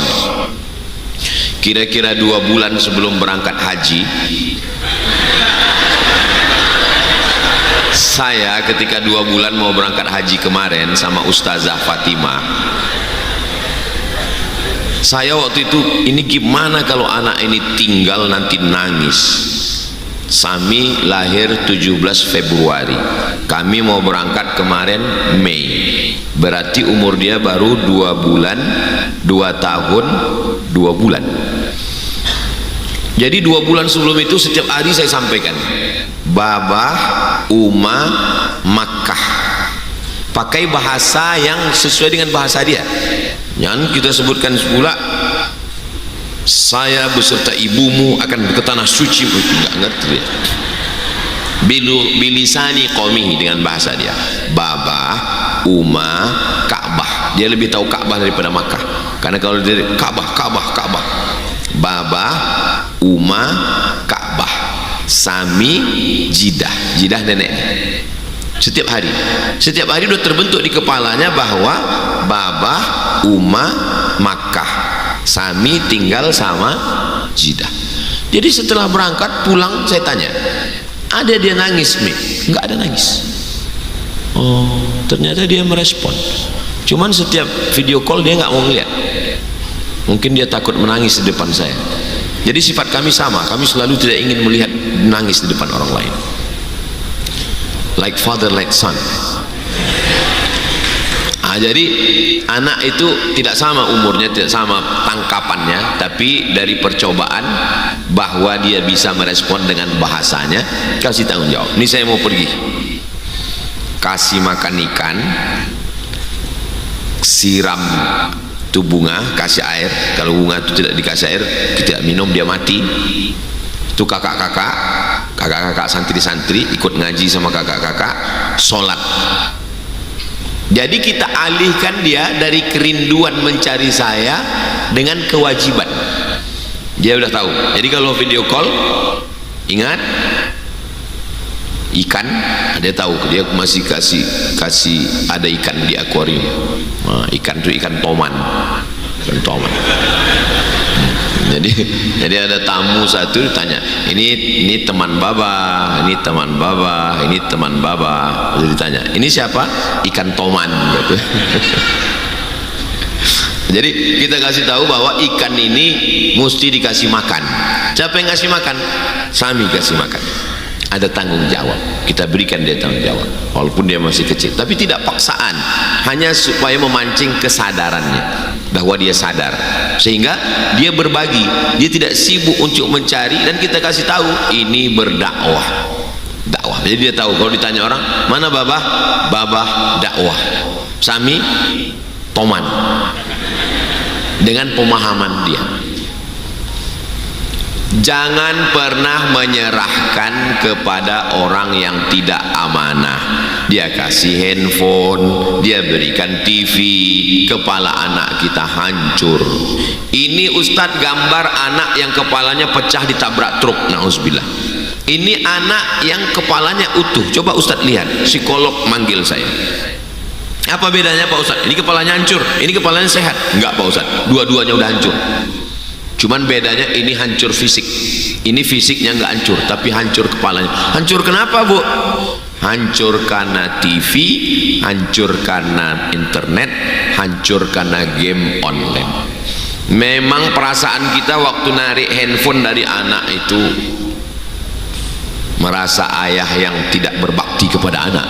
Kira-kira 2 bulan sebelum berangkat haji, saya ketika 2 bulan mau berangkat haji kemarin sama Ustazah Fatimah, saya waktu itu, ini gimana kalau anak ini tinggal nanti nangis. Sami lahir 17 Februari, kami mau berangkat kemarin Mei, berarti umur dia baru 2 bulan, 2 tahun 2 bulan. Jadi 2 bulan sebelum itu setiap hari saya sampaikan Babah, Uma, Makkah, pakai bahasa yang sesuai dengan bahasa dia. Jangan kita sebutkan pula saya beserta ibumu akan ke tanah suci, enggak ngerti ya. Bilisani qaumihi, dengan bahasa dia. Babah, Uma, Ka'bah. Dia lebih tahu Ka'bah daripada Makkah. Karena kalau dia Ka'bah. Babah, Uma, Ka'bah. Sami, Jidah nenek. Setiap hari udah terbentuk di kepalanya bahwa Babah, Abah, Uma, Makkah, Sami tinggal sama Jeddah. Jadi setelah berangkat pulang saya tanya, ada dia nangis Mi? Enggak ada nangis. Oh, ternyata dia merespon. Cuman setiap video call dia nggak mau ngeliat. Mungkin dia takut menangis di depan saya. Jadi sifat kami sama, kami selalu tidak ingin melihat menangis di depan orang lain. Like father, like son. Jadi anak itu tidak sama umurnya, tidak sama tangkapannya, tapi dari percobaan bahwa dia bisa merespon dengan bahasanya, kasih tanggung jawab. Ini saya mau pergi, kasih makan ikan, siram itu bunga, kasih air. Kalau bunga itu tidak dikasih air, tidak minum, dia mati. Itu kakak-kakak santri-santri ikut ngaji sama kakak-kakak, sholat. Jadi kita alihkan dia dari kerinduan mencari saya dengan kewajiban. Dia udah tahu. Jadi kalau video call, ingat ikan, dia tahu, dia masih kasih ada ikan di akuarium. Nah, ikan itu ikan toman. Jadi ada tamu satu ditanya, ini teman baba, ini teman baba, ini teman baba. Jadi ditanya, ini siapa? Ikan toman gitu. Jadi kita kasih tahu bahwa ikan ini mesti dikasih makan. Siapa yang kasih makan? Sami kasih makan. Ada tanggung jawab, kita berikan dia tanggung jawab walaupun dia masih kecil, tapi tidak paksaan, hanya supaya memancing kesadarannya bahwa dia sadar, sehingga dia berbagi, dia tidak sibuk untuk mencari, dan kita kasih tahu ini berdakwah, dakwah. Jadi dia tahu kalau ditanya orang, mana babah? Babah dakwah, Sami toman, dengan pemahaman dia. Jangan pernah menyerahkan kepada orang yang tidak amanah. Dia kasih handphone, dia berikan TV, kepala anak kita hancur. Ini Ustadz gambar anak yang kepalanya pecah ditabrak truk, na'udzubillah. Ini anak yang kepalanya utuh. Coba Ustadz lihat, psikolog manggil saya. Apa bedanya Pak Ustadz? Ini kepalanya hancur, ini kepalanya sehat. Enggak Pak Ustadz, dua-duanya udah hancur. Cuman bedanya ini hancur fisik, ini fisiknya nggak hancur, tapi hancur kepalanya. Hancur kenapa Bu? Hancur karena TV, hancur karena internet, hancur karena game online. Memang perasaan kita waktu narik handphone dari anak itu merasa ayah yang tidak berbakti kepada anak,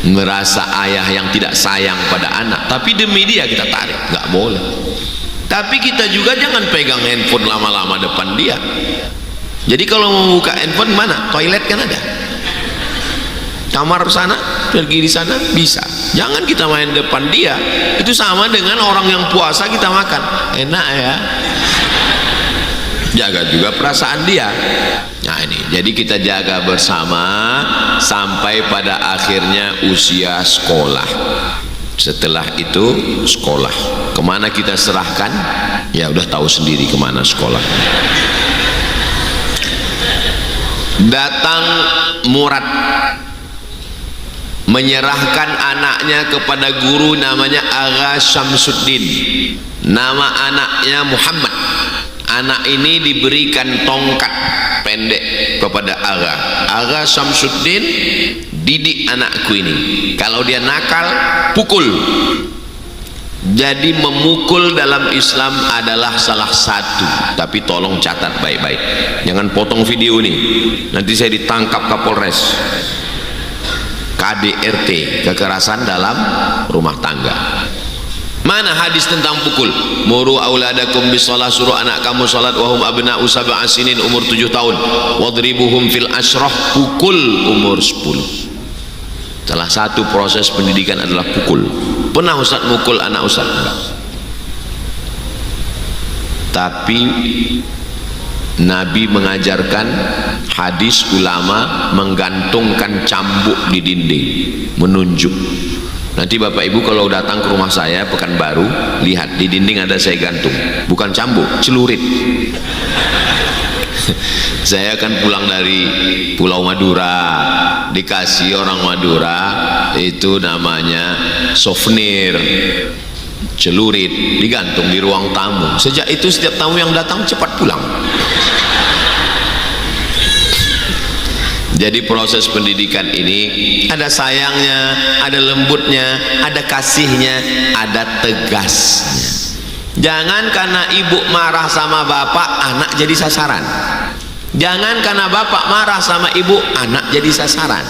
merasa ayah yang tidak sayang pada anak, tapi demi dia kita tarik, nggak boleh. Tapi kita juga jangan pegang handphone lama-lama depan dia. Jadi kalau mau buka handphone mana? Toilet kan ada, kamar sana, pergi di sana bisa. Jangan kita main depan dia. Itu sama dengan orang yang puasa kita makan, enak ya. Jaga juga perasaan dia. Nah ini, jadi kita jaga bersama sampai pada akhirnya usia sekolah. Setelah itu sekolah, kemana kita serahkan? Ya udah tahu sendiri kemana sekolah. Datang murad menyerahkan anaknya kepada guru namanya Agha Syamsuddin. Nama anaknya Muhammad. Anak ini diberikan tongkat pendek kepada Agha. Agha Syamsuddin, didik anakku ini, kalau dia nakal pukul. Jadi memukul dalam Islam adalah salah satu, tapi tolong catat baik-baik, jangan potong video ini, nanti saya ditangkap Kapolres. KDRT, kekerasan dalam rumah tangga. Mana hadis tentang pukul? Muru auladakum bisalah, suruh anak kamu salat wahum abna'u sab'a sinin, umur 7 tahun. Wadribuhum fil ashrah, pukul umur 10. Salah satu proses pendidikan adalah pukul. Pernah Ustaz mukul anak Ustaz? Enggak. Tapi Nabi mengajarkan hadis ulama menggantungkan cambuk di dinding, menunjuk. Nanti Bapak Ibu kalau datang ke rumah saya Pekanbaru, lihat di dinding ada saya gantung, bukan cambuk, celurit. Saya kan pulang dari Pulau Madura, dikasih orang Madura itu namanya souvenir celurit, digantung di ruang tamu. Sejak itu setiap tamu yang datang cepat pulang. Jadi proses pendidikan ini ada sayangnya, ada lembutnya, ada kasihnya, ada tegasnya. Jangan karena ibu marah sama bapak, anak jadi sasaran. Jangan karena bapak marah sama ibu, anak jadi sasaran.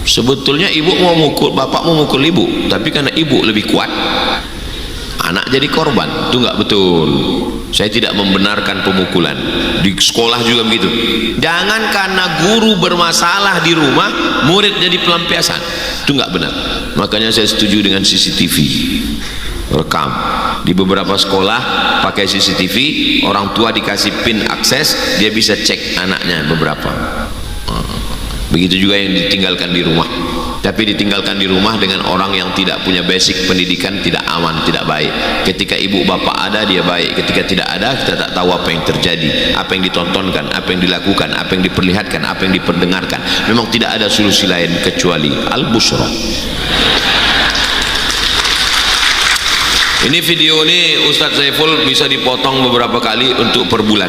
Sebetulnya ibu mau mukul, bapak mau mukul ibu, tapi karena ibu lebih kuat, anak jadi korban. Itu nggak betul. Saya tidak membenarkan pemukulan. Di sekolah juga begitu. Jangan karena guru bermasalah di rumah, murid jadi pelampiasan. Itu nggak benar. Makanya saya setuju dengan CCTV. Rekam di beberapa sekolah pakai CCTV, orang tua dikasih pin akses, dia bisa cek anaknya beberapa. Begitu juga yang ditinggalkan di rumah. Tapi ditinggalkan di rumah dengan orang yang tidak punya basic pendidikan, tidak aman, tidak baik. Ketika ibu bapak ada, dia baik. Ketika tidak ada, kita tak tahu apa yang terjadi, apa yang ditontonkan, apa yang dilakukan, apa yang diperlihatkan, apa yang diperdengarkan. Memang tidak ada solusi lain kecuali al-busyra. Ini video ini Ustadz Saiful bisa dipotong beberapa kali untuk per bulan.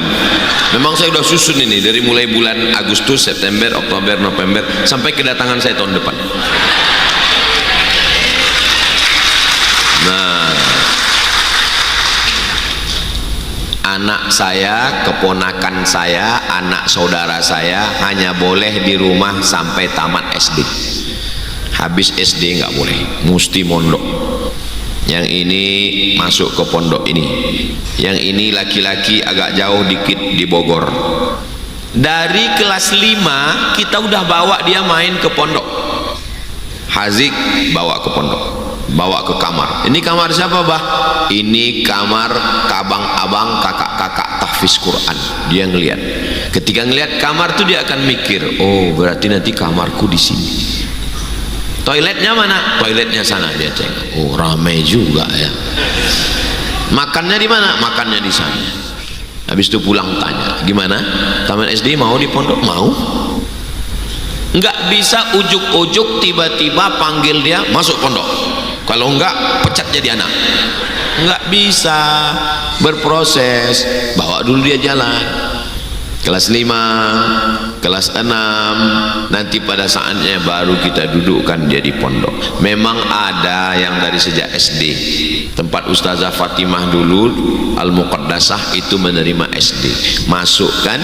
Memang saya sudah susun ini dari mulai bulan Agustus, September, Oktober, November sampai kedatangan saya tahun depan. Nah, anak saya, keponakan saya, anak saudara saya hanya boleh di rumah sampai tamat SD. Habis SD nggak boleh, mesti mondok. Yang ini masuk ke pondok ini, yang ini laki-laki agak jauh dikit di Bogor. Dari kelas 5 kita udah bawa dia main ke pondok. Hazik bawa ke pondok, bawa ke kamar. Ini kamar siapa, bah? Ini kamar kabang-abang, kakak-kakak tahfiz Quran. Dia ngelihat. Ketika ngelihat kamar tuh dia akan mikir, oh berarti nanti kamarku di sini. Toiletnya mana? Toiletnya sana, dia cek. Oh ramai juga ya. Makannya di mana? Makannya di sana. Habis itu pulang tanya, gimana? Taman SD mau di pondok? Mau. Enggak bisa ujuk-ujuk tiba-tiba panggil dia masuk pondok. Kalau enggak pecat jadi anak. Enggak bisa, berproses. Bawa dulu dia jalan. Kelas 5, kelas 6, nanti pada saatnya baru kita dudukkan dia di pondok. Memang ada yang dari sejak SD. Tempat Ustazah Fatimah dulu Al-Muqaddasah itu menerima SD. Masukkan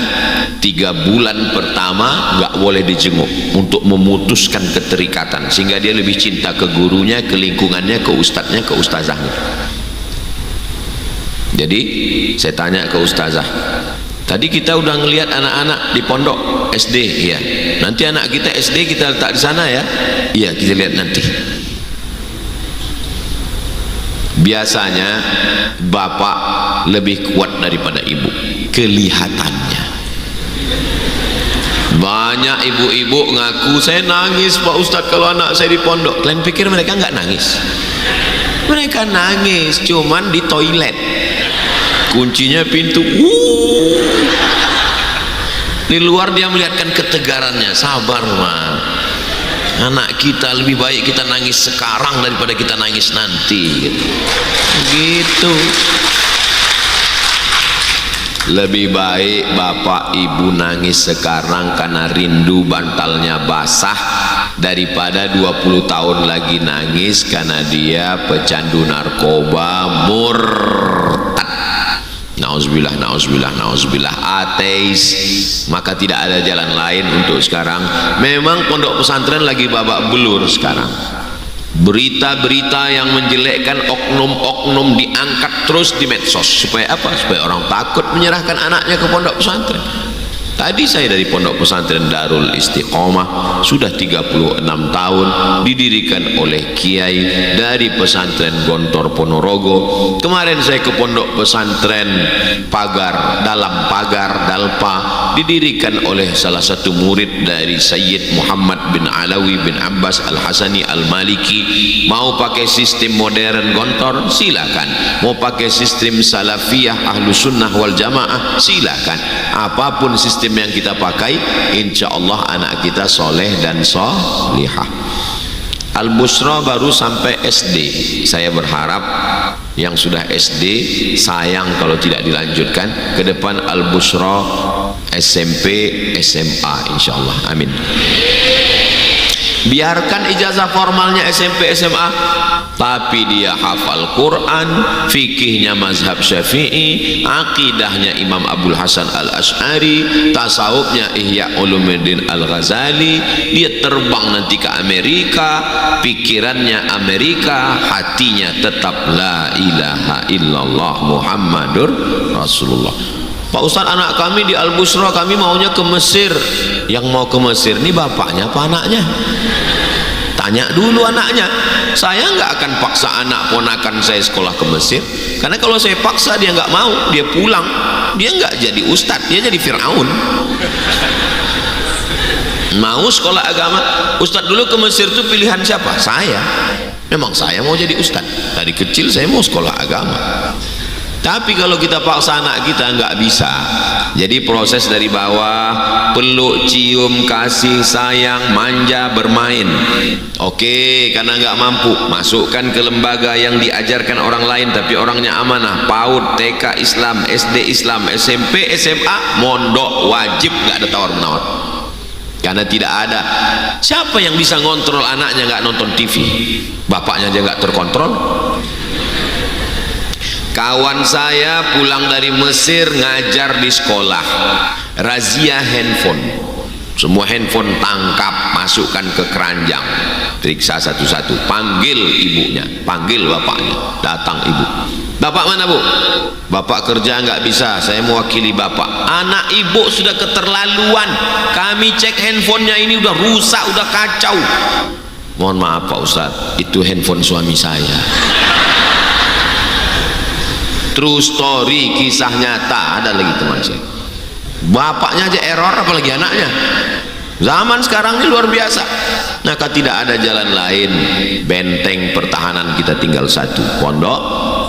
3 bulan pertama nggak boleh dijenguk untuk memutuskan keterikatan, sehingga dia lebih cinta ke gurunya, ke lingkungannya, ke ustadznya, ke ustazahnya. Jadi saya tanya ke ustazah, tadi kita udah ngelihat anak-anak di pondok SD, iya. Nanti anak kita SD kita letak di sana ya? Iya, kita lihat nanti. Biasanya bapak lebih kuat daripada ibu, kelihatannya. Banyak ibu-ibu ngaku, saya nangis Pak Ustadz kalau anak saya di pondok. Kalian pikir mereka nggak nangis? Mereka nangis, cuman di toilet. Kuncinya pintu. Di luar dia melihatkan ketegarannya. Sabar mah, anak kita lebih baik kita nangis sekarang daripada kita nangis nanti gitu. Lebih baik bapak ibu nangis sekarang karena rindu bantalnya basah, daripada 20 tahun lagi nangis karena dia pecandu narkoba, murtad, nauzubillah, nauzubillah, nauzubillah, ateis. Maka tidak ada jalan lain untuk sekarang. Memang pondok pesantren lagi babak belur sekarang. Berita-berita yang menjelekkan oknum-oknum diangkat terus di medsos. Supaya apa? Supaya orang takut menyerahkan anaknya ke pondok pesantren. Tadi saya dari pondok pesantren Darul Istiqomah, sudah 36 tahun, didirikan oleh kiai dari pesantren Gontor Ponorogo. Kemarin saya ke pondok pesantren Pagar, Dalam Pagar, Dalpa, didirikan oleh salah satu murid dari Sayyid Muhammad bin Alawi bin Abbas Al-Hasani Al-Maliki. Mau pakai sistem modern gontor, silakan. Mau pakai sistem salafiyah ahlu sunnah wal jamaah, silakan. Apapun sistem yang kita pakai, insya Allah anak kita soleh dan solihah. Al-Busra baru sampai SD. Saya berharap yang sudah SD, sayang kalau tidak dilanjutkan ke depan. Al-Busra SMP, SMA, insya Allah. Amin. Biarkan ijazah formalnya SMP SMA, tapi dia hafal Quran, fikihnya mazhab Syafi'i, akidahnya Imam Abdul Hasan Al-Asy'ari, tasawufnya Ihya Ulumuddin Al-Ghazali. Dia terbang nanti ke Amerika, pikirannya Amerika, hatinya tetap la ilaha illallah Muhammadur Rasulullah. Pak Ustadz, anak kami di Al-Busra, kami maunya ke Mesir. Yang mau ke Mesir ini bapaknya apa anaknya? Tanya dulu anaknya. Saya nggak akan paksa anak ponakan saya sekolah ke Mesir, karena kalau saya paksa dia nggak mau, dia pulang, dia nggak jadi ustadz, dia jadi Fir'aun. Mau sekolah agama, ustadz dulu ke Mesir itu pilihan siapa? Saya. Memang saya mau jadi ustadz, dari kecil saya mau sekolah agama. Tapi kalau kita paksa anak kita, nggak bisa. Jadi proses dari bawah, peluk, cium, kasih sayang, manja, bermain. Oke, karena nggak mampu, masukkan ke lembaga yang diajarkan orang lain tapi orangnya amanah. PAUD, TK Islam, SD Islam, SMP, SMA, mondok wajib, nggak ada tawar-menawar. Karena tidak ada siapa yang bisa ngontrol anaknya nggak nonton TV. Bapaknya aja nggak terkontrol. Kawan saya pulang dari Mesir ngajar di sekolah, razia handphone, semua handphone tangkap, masukkan ke keranjang, periksa satu-satu, panggil ibunya, panggil bapaknya, datang ibu. Bapak mana bu? Bapak kerja nggak bisa, saya mewakili bapak. Anak ibu sudah keterlaluan, kami cek handphonenya ini udah rusak, udah kacau. Mohon maaf Pak Ustadz, itu handphone suami saya. True story, kisah nyata. Ada lagi teman saya, bapaknya aja error, apalagi anaknya. Zaman sekarang ini luar biasa. Maka tidak ada jalan lain, benteng pertahanan kita tinggal satu, pondok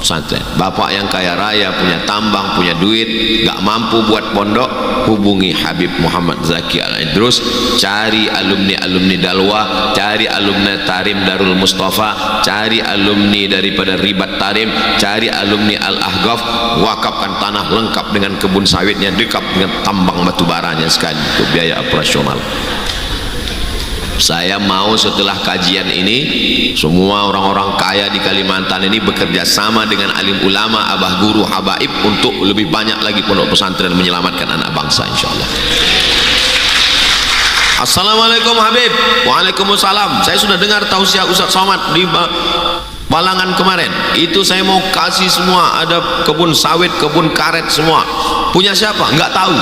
pesantren. Bapak yang kaya raya, punya tambang, punya duit, gak mampu buat pondok, hubungi Habib Muhammad Zaki Al-Idrus, cari alumni-alumni Dalwa, cari alumni Tarim Darul Mustafa, cari alumni daripada Ribat Tarim, cari alumni Al-Ahqaf, wakafkan tanah lengkap dengan kebun sawitnya, dekat dengan tambang batu baranya sekali untuk biaya operasional. Saya mau setelah kajian ini semua orang-orang kaya di Kalimantan ini bekerja sama dengan alim ulama, abah guru, habaib untuk lebih banyak lagi pondok pesantren menyelamatkan anak bangsa insyaallah. Assalamualaikum Habib. Waalaikumsalam. Saya sudah dengar tausiah Ustaz Somad di Balangan kemarin. Itu saya mau kasih semua, ada kebun sawit, kebun karet semua. Punya siapa? Enggak tahu.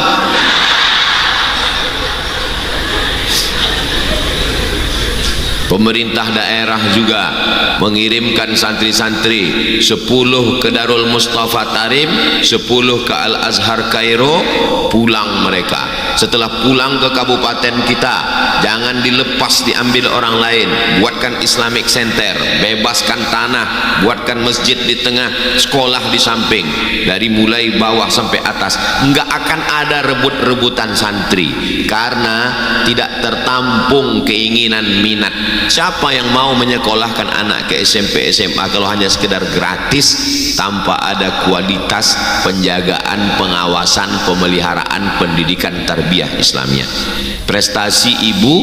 Pemerintah daerah juga mengirimkan santri-santri 10 ke Darul Mustafa Tarim, 10 ke Al-Azhar Kairo, pulang mereka. Setelah pulang ke kabupaten kita, jangan dilepas diambil orang lain. Buatkan Islamic Center, bebaskan tanah, buatkan masjid di tengah, sekolah di samping, dari mulai bawah sampai atas. Enggak akan ada rebut-rebutan santri karena tidak tertampung keinginan minat. Siapa yang mau menyekolahkan anak ke SMP SMA kalau hanya sekedar gratis tanpa ada kualitas penjagaan, pengawasan, pemeliharaan, pendidikan tarbiyah Islamiyah? Prestasi ibu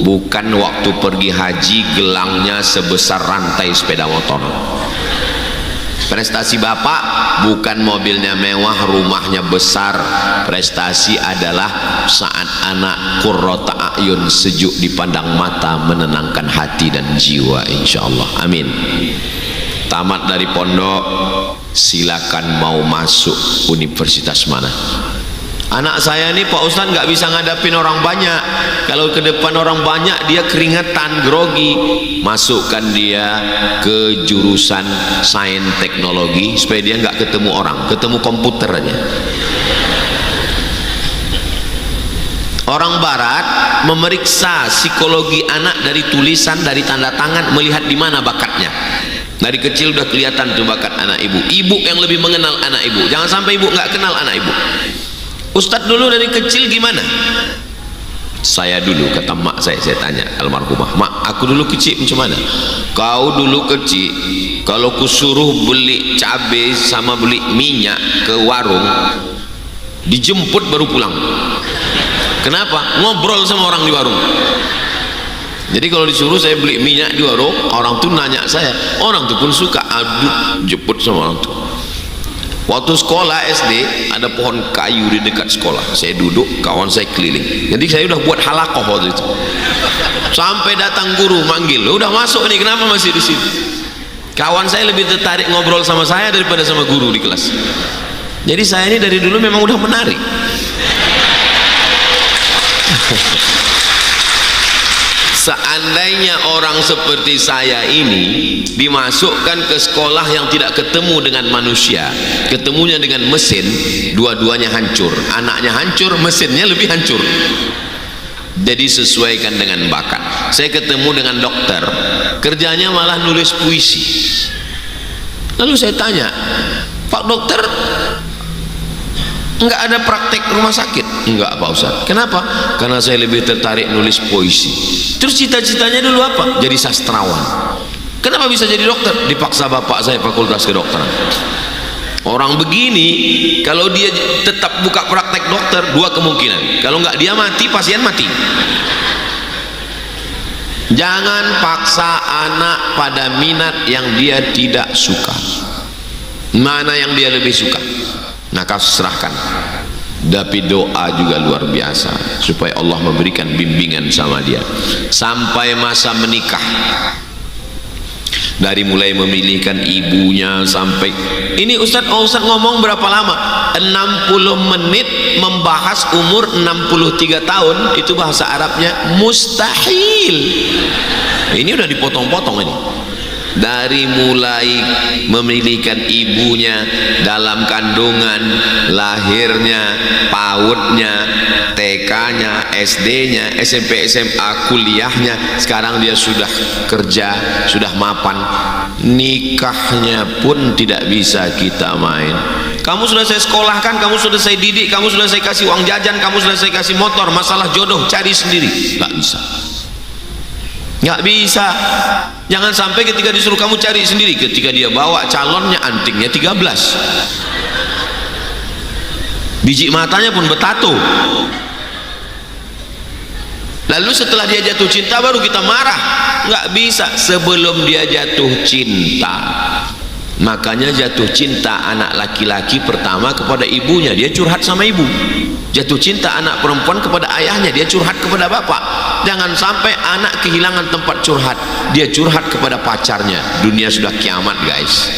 bukan waktu pergi haji gelangnya sebesar rantai sepeda motor. Prestasi bapak bukan mobilnya mewah, rumahnya besar. Prestasi adalah saat anak qurrata a'yun, sejuk dipandang mata, menenangkan hati dan jiwa insyaallah. Amin. Tamat dari pondok, silakan mau masuk universitas mana. Anak saya ini Pak Ustadz nggak bisa ngadapin orang banyak. Kalau ke depan orang banyak dia keringetan, grogi. Masukkan dia ke jurusan sains teknologi supaya dia nggak ketemu orang, ketemu komputer aja. Orang barat memeriksa psikologi anak dari tulisan, dari tanda tangan, melihat di mana bakatnya. Dari kecil udah kelihatan tuh bakat anak ibu. Ibu yang lebih mengenal anak ibu. Jangan sampai ibu nggak kenal anak ibu. Ustadz dulu dari kecil gimana? Saya dulu, kata mak saya tanya almarhumah, mak aku dulu kecil macam mana? Kau dulu kecil, kalau kusuruh beli cabai sama beli minyak ke warung, dijemput baru pulang. Kenapa? Ngobrol sama orang di warung. Jadi kalau disuruh saya beli minyak di warung, orang tuh nanya saya, orang tuh pun suka, aduh jemput sama orang tuh. Waktu sekolah SD ada pohon kayu di dekat sekolah, saya duduk, kawan saya keliling. Jadi saya udah buat halakoh waktu itu. Sampai datang guru manggil, udah masuk nih, kenapa masih di sini? Kawan saya lebih tertarik ngobrol sama saya daripada sama guru di kelas. Jadi saya ini dari dulu memang udah menarik. Seandainya orang seperti saya ini dimasukkan ke sekolah yang tidak ketemu dengan manusia, ketemunya dengan mesin, dua-duanya hancur. Anaknya hancur, mesinnya lebih hancur. Jadi sesuaikan dengan bakat. Saya ketemu dengan dokter, kerjanya malah nulis puisi. Lalu saya tanya, Pak Dokter, enggak ada praktek rumah sakit? Enggak Pak Ustaz. Kenapa? Karena saya lebih tertarik nulis puisi. Terus cita-citanya dulu apa? Jadi sastrawan. Kenapa bisa jadi dokter? Dipaksa bapak saya fakultas kedokteran. Orang begini kalau dia tetap buka praktek dokter, dua kemungkinan. Kalau enggak dia mati, pasien mati. Jangan paksa anak pada minat yang dia tidak suka. Mana yang dia lebih suka? Maka serahkan. Tapi doa juga luar biasa supaya Allah memberikan bimbingan sama dia sampai masa menikah. Dari mulai memilihkan ibunya sampai ini Ustadz ngomong berapa lama? 60 menit membahas umur 63 tahun. Itu bahasa Arabnya mustahil. Ini udah dipotong-potong ini. Dari mulai memilihkan ibunya dalam kandungan, lahirnya, PAUD-nya, TK-nya, SD-nya, SMP, SMA, kuliahnya, sekarang dia sudah kerja, sudah mapan, nikahnya pun tidak bisa kita main. Kamu sudah saya sekolahkan, kamu sudah saya didik, kamu sudah saya kasih uang jajan, kamu sudah saya kasih motor, masalah jodoh cari sendiri. Nggak bisa. Nggak bisa. Jangan sampai ketika disuruh kamu cari sendiri, ketika dia bawa calonnya antingnya 13, biji matanya pun bertato. Lalu setelah dia jatuh cinta baru kita marah. Nggak bisa. Sebelum dia jatuh cinta. Makanya jatuh cinta anak laki-laki pertama kepada ibunya, dia curhat sama ibu. Jatuh cinta anak perempuan kepada ayahnya, dia curhat kepada bapak. Jangan sampai anak kehilangan tempat curhat, dia curhat kepada pacarnya. Dunia sudah kiamat guys.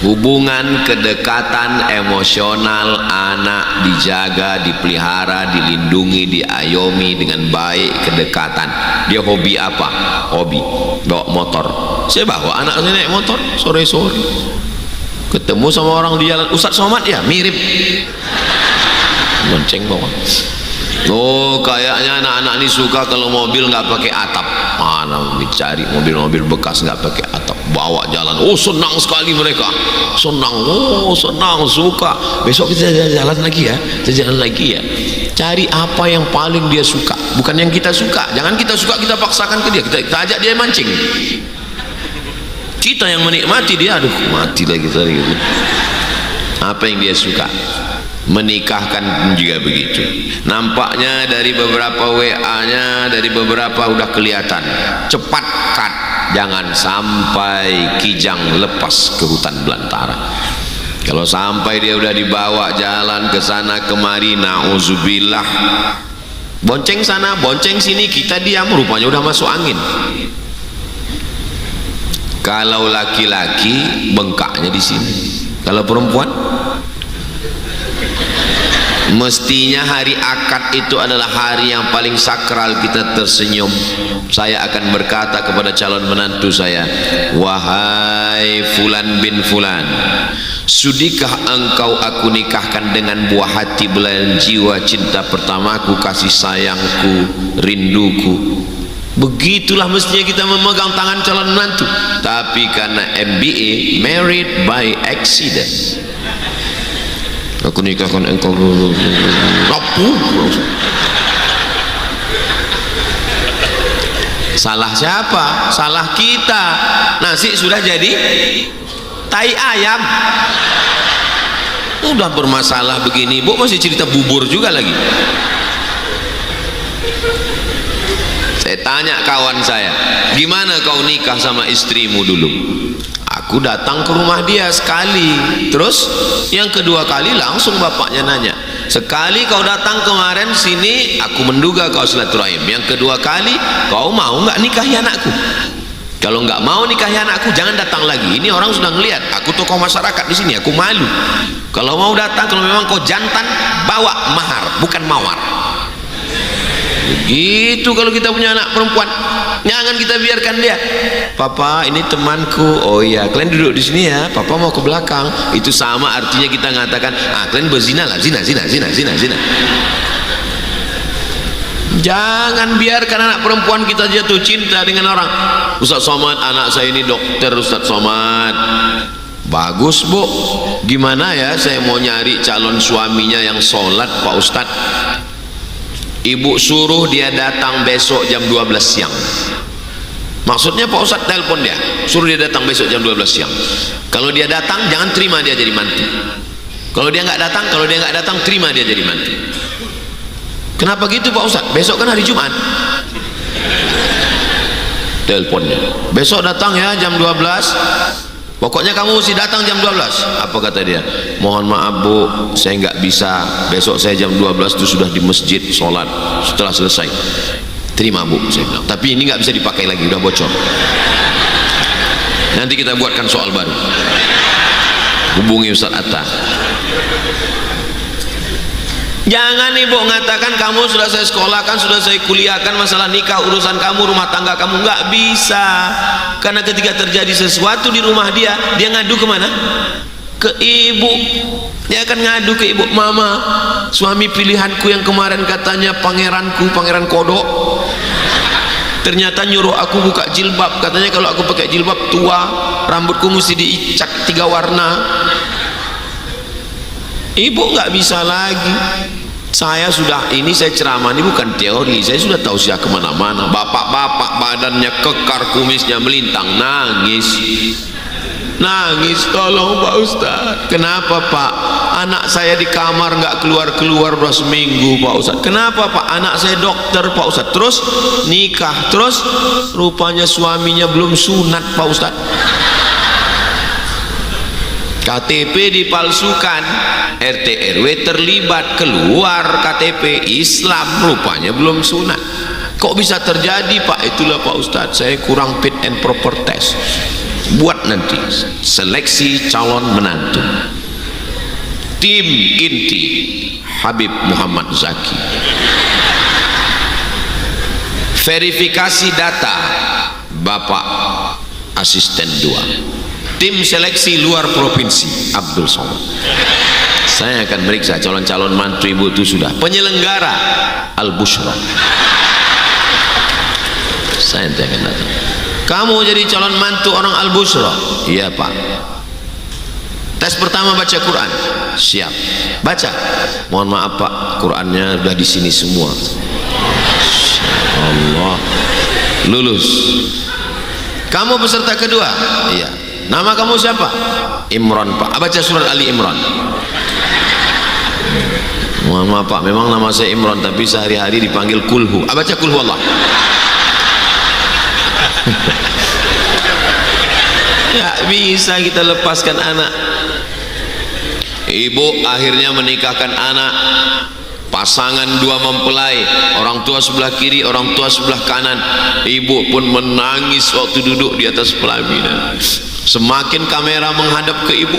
Hubungan kedekatan emosional anak dijaga, dipelihara, dilindungi, diayomi dengan baik. Kedekatan. Dia hobi apa? Hobi bawa motor. Saya bawa anak saya naik motor sore-sore, ketemu sama orang di jalan, Ustadz Somad ya, mirip, lonceng bawa. Oh kayaknya anak-anak ini suka kalau mobil nggak pakai atap. Mana dicari mobil-mobil bekas nggak pakai atap, bawa jalan. Oh senang sekali mereka, senang. Oh senang, suka. Besok kita jalan lagi ya, kita jalan lagi ya. Cari apa yang paling dia suka, bukan yang kita suka. Jangan kita suka kita paksakan ke dia, kita ajak dia mancing. Kita yang menikmati, dia aduh mati lagi tadi gitu. Apa yang dia suka. Menikahkan juga begitu. Nampaknya dari beberapa WA-nya, dari beberapa udah kelihatan. Cepat cut, jangan sampai kijang lepas ke hutan belantara. Kalau sampai dia udah dibawa jalan ke sana kemari, nauzubillah, bonceng sana bonceng sini, kita diam, rupanya udah masuk angin. Kalau laki-laki bengkaknya di sini. Kalau perempuan, mestinya hari akad itu adalah hari yang paling sakral kita tersenyum. Saya akan berkata kepada calon menantu saya, wahai fulan bin fulan, sudikah engkau aku nikahkan dengan buah hati, belayan jiwa, cinta pertamaku, kasih sayangku, rinduku. Begitulah mestinya kita memegang tangan calon menantu. Tapi karena MBA, married by accident, aku nikahkan engkau, salah siapa? Salah kita. Nasi sudah jadi tai ayam. Udah bermasalah begini, bu masih cerita bubur juga lagi. Saya tanya kawan saya, gimana kau nikah sama istrimu dulu? Aku datang ke rumah dia sekali, terus yang kedua kali langsung bapaknya nanya, sekali kau datang kemarin sini, aku menduga kau silaturahim. Yang kedua kali, kau mau nggak nikahi anakku? Kalau nggak mau nikahi anakku, jangan datang lagi. Ini orang sudah ngelihat, aku tokoh masyarakat di sini, aku malu. Kalau mau datang, kalau memang kau jantan, bawa mahar, bukan mawar. Begitu kalau kita punya anak perempuan, jangan kita biarkan dia. Papa, ini temanku. Oh iya, kalian duduk di sini ya. Papa mau ke belakang. Itu sama artinya kita mengatakan, kalian berzina lah, zina. Jangan biarkan anak perempuan kita jatuh cinta dengan orang. Ustaz Somad, anak saya ini dokter. Ustaz Somad, bagus bu, gimana ya, saya mau nyari calon suaminya yang sholat Pak Ustaz. Ibu suruh dia datang besok jam 12 siang. Maksudnya Pak Ustaz telepon dia, suruh dia datang besok jam 12 siang. Kalau dia datang, jangan terima dia jadi mantu. Kalau dia nggak datang, terima dia jadi mantu. Kenapa gitu Pak Ustaz? Besok kan hari Jumat. Teleponnya, besok datang ya jam 12. Pokoknya kamu mesti datang jam 12. Apa kata dia? Mohon maaf bu, saya nggak bisa. Besok saya jam 12 itu sudah di masjid sholat. Setelah selesai, terima bu, saya bilang. Tapi ini nggak bisa dipakai lagi, udah bocor. Nanti kita buatkan soal baru. Hubungi Ustaz Atta. Jangan ibu mengatakan kamu sudah saya sekolahkan, sudah saya kuliahkan, masalah nikah urusan kamu, rumah tangga kamu. Nggak bisa, karena ketika terjadi sesuatu di rumah dia ngadu kemana? Ke ibu. Dia akan ngadu ke ibu. Mama, suami pilihanku yang kemarin katanya pangeranku, pangeran kodok, ternyata nyuruh aku buka jilbab. Katanya kalau aku pakai jilbab tua, rambutku mesti diicat 3 warna. Ibu nggak bisa lagi. Saya sudah, ini saya ceramah, ini bukan teori, saya sudah tahu siap kemana-mana. Bapak-bapak badannya kekar, kumisnya melintang, nangis, tolong Pak Ustaz. Kenapa Pak? Anak saya di kamar nggak keluar-keluar udah seminggu Pak Ustaz. Kenapa Pak? Anak saya dokter Pak Ustaz. Terus nikah, terus rupanya suaminya belum sunat Pak Ustaz. KTP dipalsukan, RT RW terlibat, keluar KTP Islam, rupanya belum sunat. Kok bisa terjadi Pak? Itulah Pak Ustadz, saya kurang fit and proper test. Buat nanti seleksi calon menantu. Tim inti Habib Muhammad Zaki. Verifikasi data Bapak Asisten 2. Tim seleksi luar provinsi Abdul Somad. Saya akan meriksa calon-calon mantu ibu itu sudah. Penyelenggara Al-Bushra, saya nanti akan datang. Kamu jadi calon mantu orang Al-Bushra? Iya Pak. Tes pertama baca Quran. Siap. Baca. Mohon maaf Pak, Qurannya udah di sini semua. Allah. Lulus. Kamu peserta kedua? Iya. Nama kamu siapa? Imran Pak. Baca surat Ali Imran. Mohon maaf Pak, memang nama saya Imran, tapi sehari-hari dipanggil Kulhu. Baca Kulhu Allah. Ya bisa kita lepaskan anak. Ibu akhirnya menikahkan anak. Pasangan 2 mempelai, orang tua sebelah kiri, orang tua sebelah kanan. Ibu pun menangis waktu duduk di atas pelaminan. Semakin kamera menghadap ke ibu,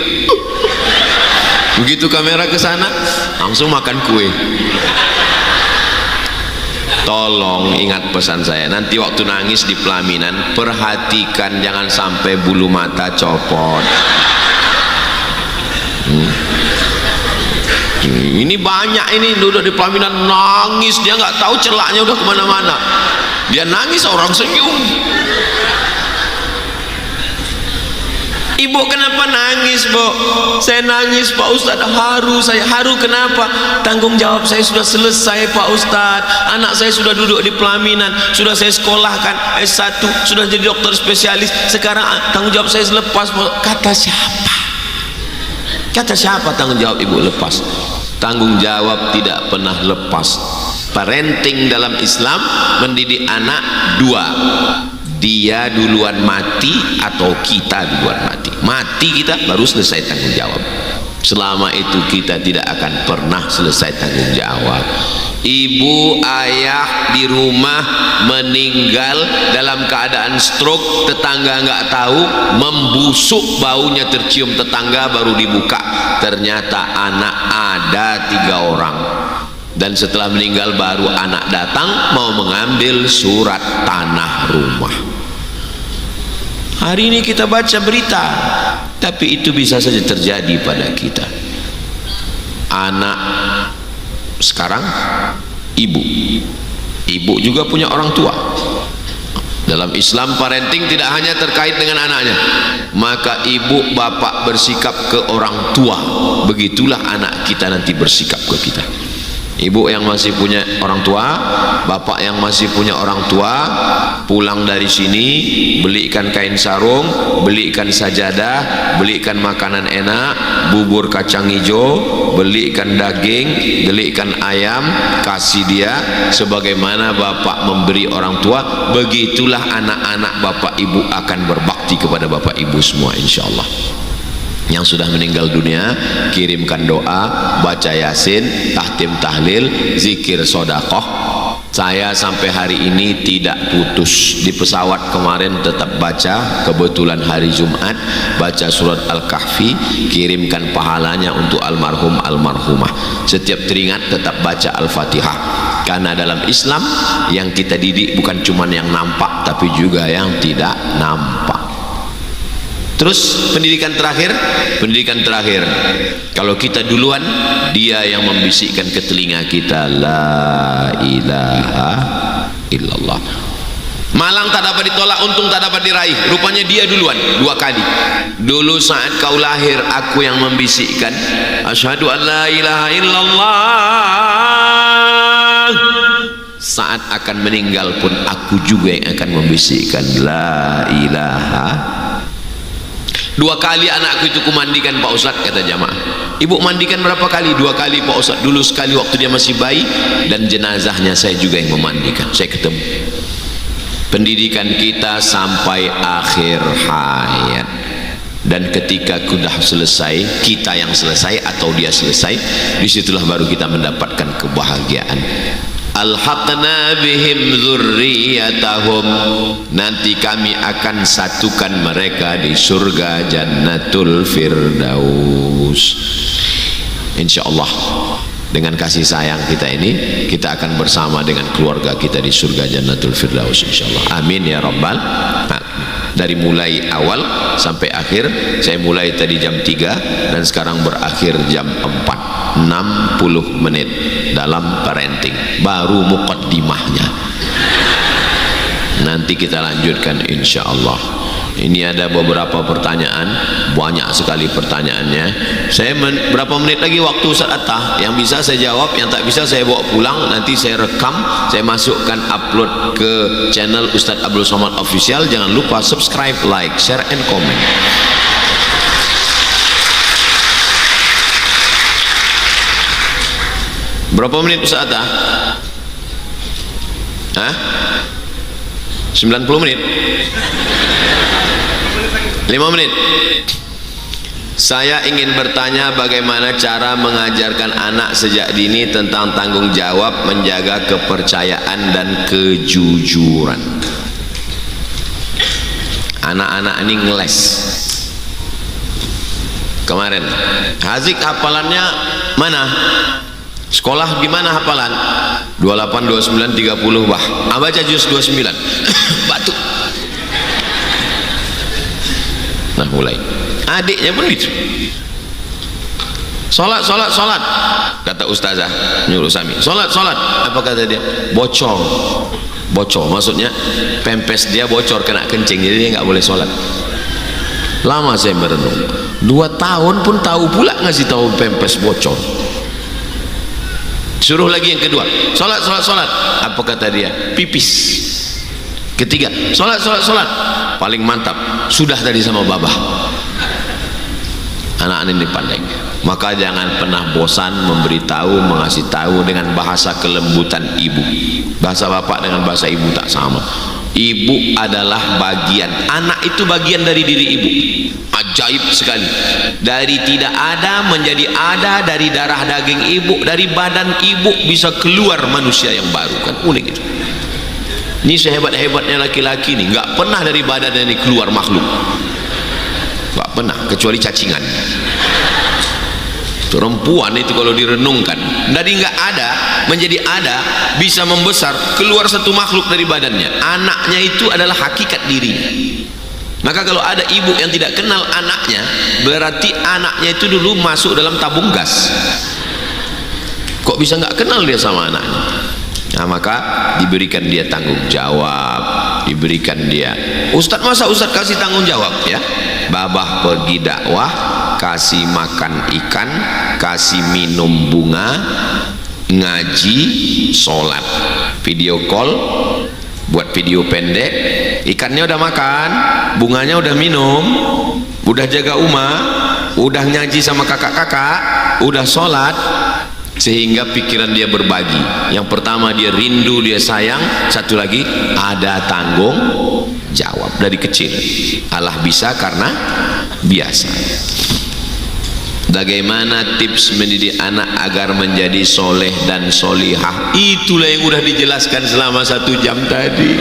begitu kamera ke sana, langsung makan kue. Tolong ingat pesan saya, nanti waktu nangis di pelaminan, perhatikan jangan sampai bulu mata copot. Ini banyak ini duduk di pelaminan nangis, dia nggak tahu celaknya udah kemana-mana. Dia nangis, orang senyum. Ibu kenapa nangis, Bu? Saya nangis, Pak Ustadz, haru saya. Haru kenapa? Tanggung jawab saya sudah selesai, Pak Ustadz. Anak saya sudah duduk di pelaminan, sudah saya sekolahkan S1, sudah jadi dokter spesialis. Sekarang tanggung jawab saya lepas. Kata siapa? Kata siapa tanggung jawab ibu lepas? Tanggung jawab tidak pernah lepas. Parenting dalam Islam mendidik anak dua. Dia duluan mati atau kita duluan mati. Mati kita baru selesai tanggung jawab. Selama itu kita tidak akan pernah selesai tanggung jawab. Ibu ayah di rumah meninggal dalam keadaan stroke, tetangga nggak tahu, membusuk, baunya tercium tetangga, baru dibuka, ternyata anak ada 3 orang. Dan setelah meninggal baru anak datang mau mengambil surat tanah rumah. Hari ini kita baca berita, tapi itu bisa saja terjadi pada kita. Anak sekarang ibu juga punya orang tua. Dalam Islam parenting tidak hanya terkait dengan anaknya, maka ibu bapak bersikap ke orang tua, begitulah anak kita nanti bersikap ke kita. Ibu yang masih punya orang tua, bapak yang masih punya orang tua, pulang dari sini belikan kain sarung, belikan sajadah, belikan makanan enak, bubur kacang hijau, belikan daging, belikan ayam, kasih dia. Sebagaimana bapak memberi orang tua, begitulah anak-anak bapak ibu akan berbakti kepada bapak ibu semua, insyaallah. Yang sudah meninggal dunia kirimkan doa, baca yasin, tahtim tahlil, zikir sodakoh. Saya sampai hari ini tidak putus. Di pesawat kemarin tetap baca, kebetulan hari Jumat baca surat Al-Kahfi, kirimkan pahalanya untuk almarhum almarhumah. Setiap teringat tetap baca Al-Fatihah. Karena dalam Islam yang kita didik bukan cuma yang nampak, tapi juga yang tidak nampak. Terus pendidikan terakhir, kalau kita duluan, dia yang membisikkan ke telinga kita, la ilaha illallah. Malang tak dapat ditolak, untung tak dapat diraih. Rupanya dia duluan 2 kali. Dulu saat kau lahir, aku yang membisikkan, asyhadu an la ilaha illallah. Saat akan meninggal pun aku juga yang akan membisikkan la ilaha. 2 kali anakku itu kumandikan Pak Ustadz, kata jamaah. Ibu mandikan berapa kali? 2 kali Pak Ustadz. Dulu sekali waktu dia masih bayi, dan jenazahnya saya juga yang memandikan. Saya ketemu. Pendidikan kita sampai akhir hayat. Dan ketika sudah selesai, kita yang selesai atau dia selesai, disitulah baru kita mendapatkan kebahagiaan. Alhaqna bihim dzurriyyatahum, nanti kami akan satukan mereka di surga Jannatul Firdaus. Insyaallah dengan kasih sayang kita ini, kita akan bersama dengan keluarga kita di surga Jannatul Firdaus, insyaallah. Amin ya rabbal alamin. Dari mulai awal sampai akhir, saya mulai tadi jam 3 dan sekarang berakhir jam 4, 60 menit dalam parenting, baru muqaddimahnya. Nanti kita lanjutkan insyaallah. Ini ada beberapa pertanyaan, banyak sekali pertanyaannya. Saya berapa menit lagi waktu Ustaz Atta? Yang bisa saya jawab, yang tak bisa saya bawa pulang. Nanti saya rekam, saya masukkan, upload ke channel Ustaz Abdul Somad Official. Jangan lupa subscribe, like, share, and comment. Berapa menit Ustaz Atta? Hah? 90 menit? 5 menit. Saya ingin bertanya bagaimana cara mengajarkan anak sejak dini tentang tanggung jawab, menjaga kepercayaan dan kejujuran. Anak-anak ini ngeles. Kemarin Hazik hafalannya mana? Sekolah di mana hafalan? 28, 29, 30 bah. Baca juz 29. Batuk. Nah mulai adiknya pun gitu. Sholat, sholat, sholat. Kata ustazah nyuruh Sami, sholat, sholat. Apa kata dia? Bocor. Bocor maksudnya pempes dia bocor kena kencing, jadi dia nggak boleh sholat. Lama saya merenung, 2 tahun pun tahu pula ngasih tahu pempes bocor. Suruh lagi yang kedua, sholat, sholat, sholat. Apa kata dia? Pipis. Ketiga, sholat, sholat, sholat. Paling mantap, sudah tadi sama babah. Anak ini pandai. Maka jangan pernah bosan memberitahu, mengasih tahu dengan bahasa kelembutan ibu. Bahasa bapak dengan bahasa ibu tak sama. Ibu adalah bagian, anak itu bagian dari diri ibu. Ajaib sekali, dari tidak ada menjadi ada, dari darah daging ibu, dari badan ibu bisa keluar manusia yang baru. Kan unik itu. Ini sehebat-hebatnya laki-laki nih, nggak pernah dari badan ini keluar makhluk, nggak pernah, kecuali cacingan. Perempuan itu kalau direnungkan, dari nggak ada menjadi ada, bisa membesar, keluar satu makhluk dari badannya. Anaknya itu adalah hakikat dirinya. Maka kalau ada ibu yang tidak kenal anaknya, berarti anaknya itu dulu masuk dalam tabung gas. Kok bisa nggak kenal dia sama anaknya? Nah, maka diberikan dia tanggung jawab, diberikan dia, Ustadz, masa Ustadz kasih tanggung jawab ya? Babah pergi dakwah, kasih makan ikan, kasih minum bunga, ngaji, sholat, video call, buat video pendek, ikannya udah makan, bunganya udah minum, udah jaga rumah, udah ngaji sama kakak-kakak, udah sholat, sehingga pikiran dia berbagi. Yang pertama dia rindu, dia sayang, satu lagi ada tanggung jawab dari kecil. Allah bisa karena biasa. Bagaimana tips mendidik anak agar menjadi soleh dan solihah? Itulah yang udah dijelaskan selama 1 jam tadi.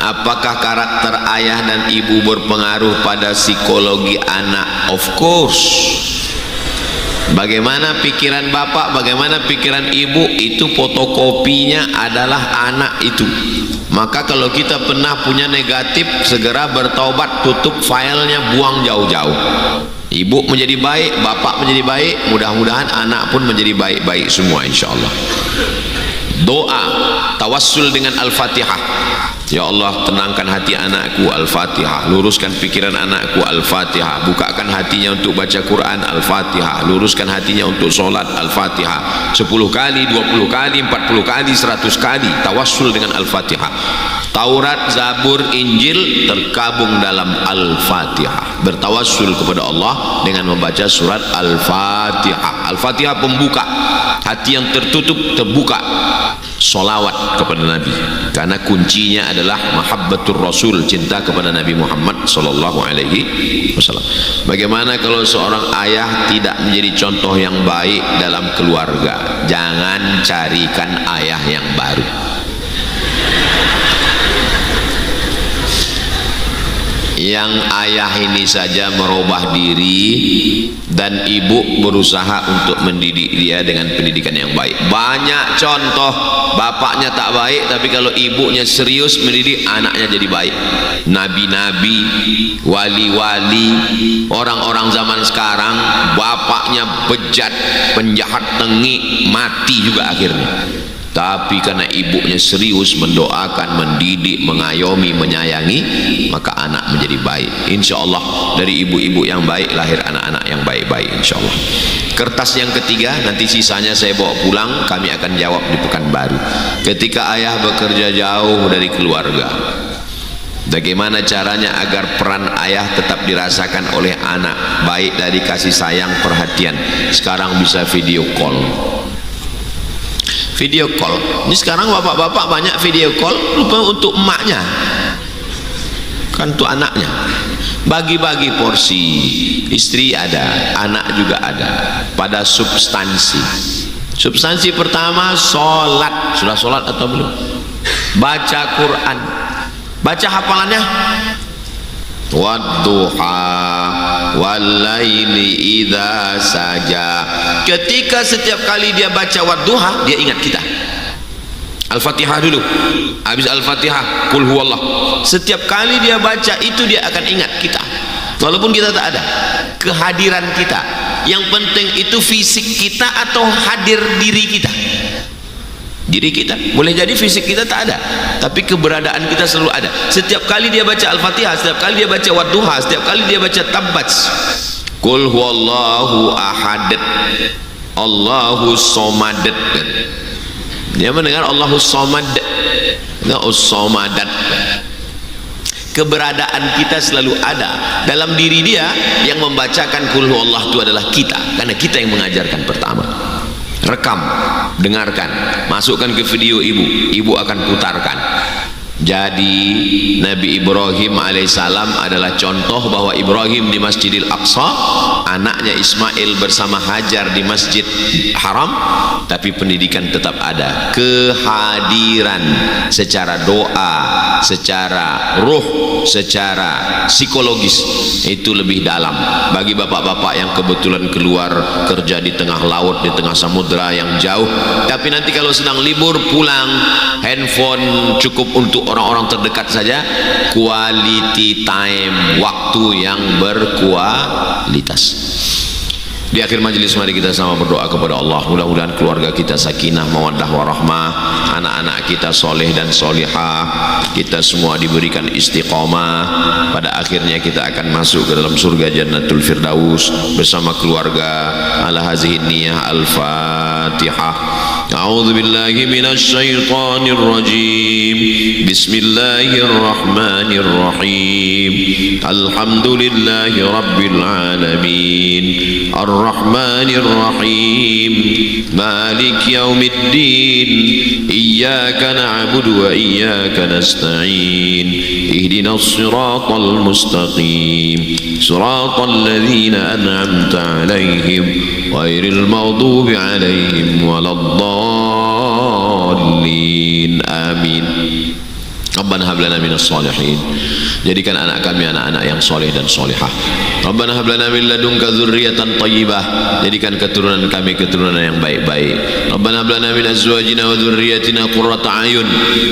Apakah karakter ayah dan ibu berpengaruh pada psikologi anak? Of course. Bagaimana pikiran bapak, bagaimana pikiran ibu, itu fotokopinya adalah anak itu. Maka kalau kita pernah punya negatif, segera bertaubat, tutup filenya, buang jauh-jauh. Ibu menjadi baik, bapak menjadi baik, mudah-mudahan anak pun menjadi baik-baik semua insyaallah. Doa tawassul dengan Al-Fatihah. Ya Allah, tenangkan hati anakku, Al-Fatihah. Luruskan pikiran anakku, Al-Fatihah. Bukakan hatinya untuk baca Quran, Al-Fatihah. Luruskan hatinya untuk sholat, Al-Fatihah. 10 kali, 20 kali, 40 kali, 100 kali tawassul dengan Al-Fatihah. Taurat, Zabur, Injil terkabung dalam Al-Fatihah. Bertawassul kepada Allah dengan membaca surat Al-Fatihah. Al-Fatihah pembuka, hati yang tertutup terbuka, solawat kepada Nabi, karena kuncinya adalah mahabbatur Rasul, cinta kepada Nabi Muhammad sallallahu alaihi wasallam. Bagaimana kalau seorang ayah tidak menjadi contoh yang baik dalam keluarga? Jangan carikan ayah yang baru. Yang ayah ini saja merubah diri dan ibu berusaha untuk mendidik dia dengan pendidikan yang baik. Banyak contoh bapaknya tak baik, tapi kalau ibunya serius mendidik, anaknya jadi baik. Nabi-nabi, wali-wali, orang-orang zaman sekarang bapaknya bejat, penjahat, tengik, mati juga akhirnya. Tapi karena ibunya serius mendoakan, mendidik, mengayomi, menyayangi, maka anak menjadi baik. Insya Allah dari ibu-ibu yang baik lahir anak-anak yang baik-baik insya Allah. Kertas yang ketiga, nanti sisanya saya bawa pulang, kami akan jawab di Pekanbaru. Ketika ayah bekerja jauh dari keluarga, bagaimana caranya agar peran ayah tetap dirasakan oleh anak, baik dari kasih sayang, perhatian. Sekarang bisa video call. Video call ini sekarang bapak-bapak banyak video call, lupa untuk emaknya, kan untuk anaknya. Bagi-bagi porsi, istri ada, anak juga ada. Pada substansi, substansi pertama sholat. Sudah sholat atau belum? Baca Quran, baca hafalannya. Wadduha walaili idza saja. Ketika setiap kali dia baca wadduha, dia ingat kita. Al-Fatihah dulu, habis Al-Fatihah Qul huwallah. Setiap kali dia baca itu dia akan ingat kita, walaupun kita tak ada, kehadiran kita. Yang penting itu fisik kita atau hadir diri kita. Diri kita, boleh jadi fisik kita tak ada, tapi keberadaan kita selalu ada. Setiap kali dia baca Al-Fatihah, setiap kali dia baca Wadduha, setiap kali dia baca Tabbat, Qul huwallahu ahad, Allahu somad, dia mendengar Allahu somad, Somadat. Keberadaan kita selalu ada dalam diri dia. Yang membacakan Qul huwallah itu adalah kita, karena kita yang mengajarkan pertama. Rekam, dengarkan, masukkan ke video ibu akan putarkan. Jadi Nabi Ibrahim alaihissalam adalah contoh bahwa Ibrahim di Masjidil Aqsa, anaknya Ismail bersama Hajar di Masjid Haram, tapi pendidikan tetap ada. Kehadiran secara doa, secara ruh, secara psikologis itu lebih dalam. Bagi bapak-bapak yang kebetulan keluar kerja di tengah laut, di tengah samudera yang jauh, tapi nanti kalau sedang libur pulang, handphone cukup untuk orang-orang terdekat saja. Quality time, waktu yang berkualitas. Di akhir majelis mari kita sama berdoa kepada Allah, mudah-mudahan keluarga kita sakinah, mawaddah warahmah, anak-anak kita soleh dan solihah, kita semua diberikan istiqamah, pada akhirnya kita akan masuk ke dalam surga Jannatul Firdaus bersama keluarga. Ala hazihi niyah. Al-Fatihah. A'udzu billahi minasy syaithanir rajim. Bismillahirrahmanirrahim. Alhamdulillahi rabbil alamin. Ar-Rahmanir-Rahim. Malik yaumiddin. Iyyaka na'budu wa iyyaka nasta'in. Ihdinas siratal mustaqim. Siratal ladzina an'amta 'alaihim ghairil maghdubi 'alaihim waladdallin. Amin. Rabbana hab lana minas sholihin. Jadikan anak kami anak-anak yang soleh dan solihah. Rabbana hab lana min ladunka dzurriyyatan thayyibah. Jadikan keturunan kami keturunan yang baik-baik. Rabbana hab lana min azwajina wa dzurriyyatina qurrata a'yun.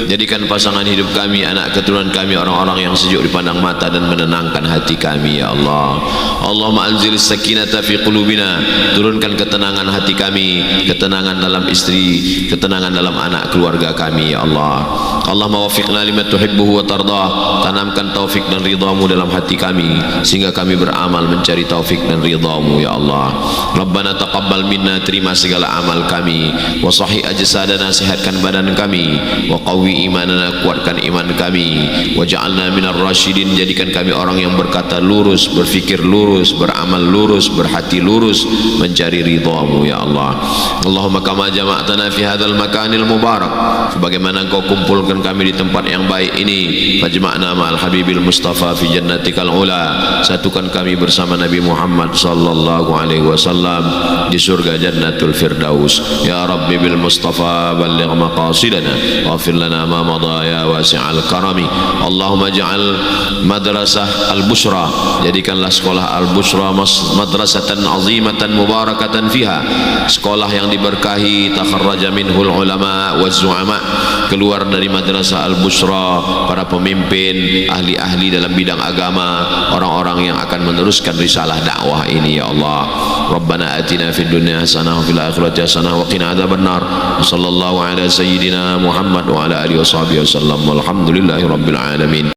Jadikan pasangan hidup kami, anak keturunan kami orang-orang yang sejuk dipandang mata dan menenangkan hati kami ya Allah. Allahumma anzil sakinata fi qulubina. Turunkan ketenangan hati kami, ketenangan dalam istri, ketenangan dalam anak keluarga kami ya Allah. Allahumma wafiqna lima tuhibbuhu wa tardah. Tanamkan taufik dan ridhamu dalam hati kami sehingga kami beramal mencari taufik dan ridhamu ya Allah. Rabbana taqabbal minna, terima segala amal kami. Wa sahih ajsadana, sehatkan badan kami. Wa qawwi imanana, kuatkan iman kami. Wa ja'alna minar rasyidin, jadikan kami orang yang berkata lurus, berfikir lurus, beramal lurus, berhati lurus, mencari ridhamu ya Allah. Allahumma kama jama'tana fi hadzal makanil mubarak, sebagaimana Engkau kumpulkan kami di tempat yang baik ini, fajma'na ma'al habibil mustafa fi jannatikal ula, satukan kami bersama Nabi Muhammad sallallahu alaihi wasallam di surga Jannatul Firdaus. Ya Rabbi bil Mustafa balligh maqasidana waghfir lana ma madha ya wasi'al karami. Allahumma ja'al madrasah al-Bushra, jadikanlah sekolah al-Bushra madrasatan azimatan mubarakatan fiha, sekolah yang diberkahi, takharraja minhul ulama wa zu'ama, keluar dari madrasah al-Bushra para pemimpin, ahli-ahli dalam bidang agama, orang-orang yang akan meneruskan risalah dakwah ini ya Allah. Rabbana atina fid dunya hasanah wa fil akhirati hasanah wa qina adzabannar. Sallallahu ala sayyidina Muhammad wa ala alihi washabihi wasallam. Walhamdulillahi rabbil alamin.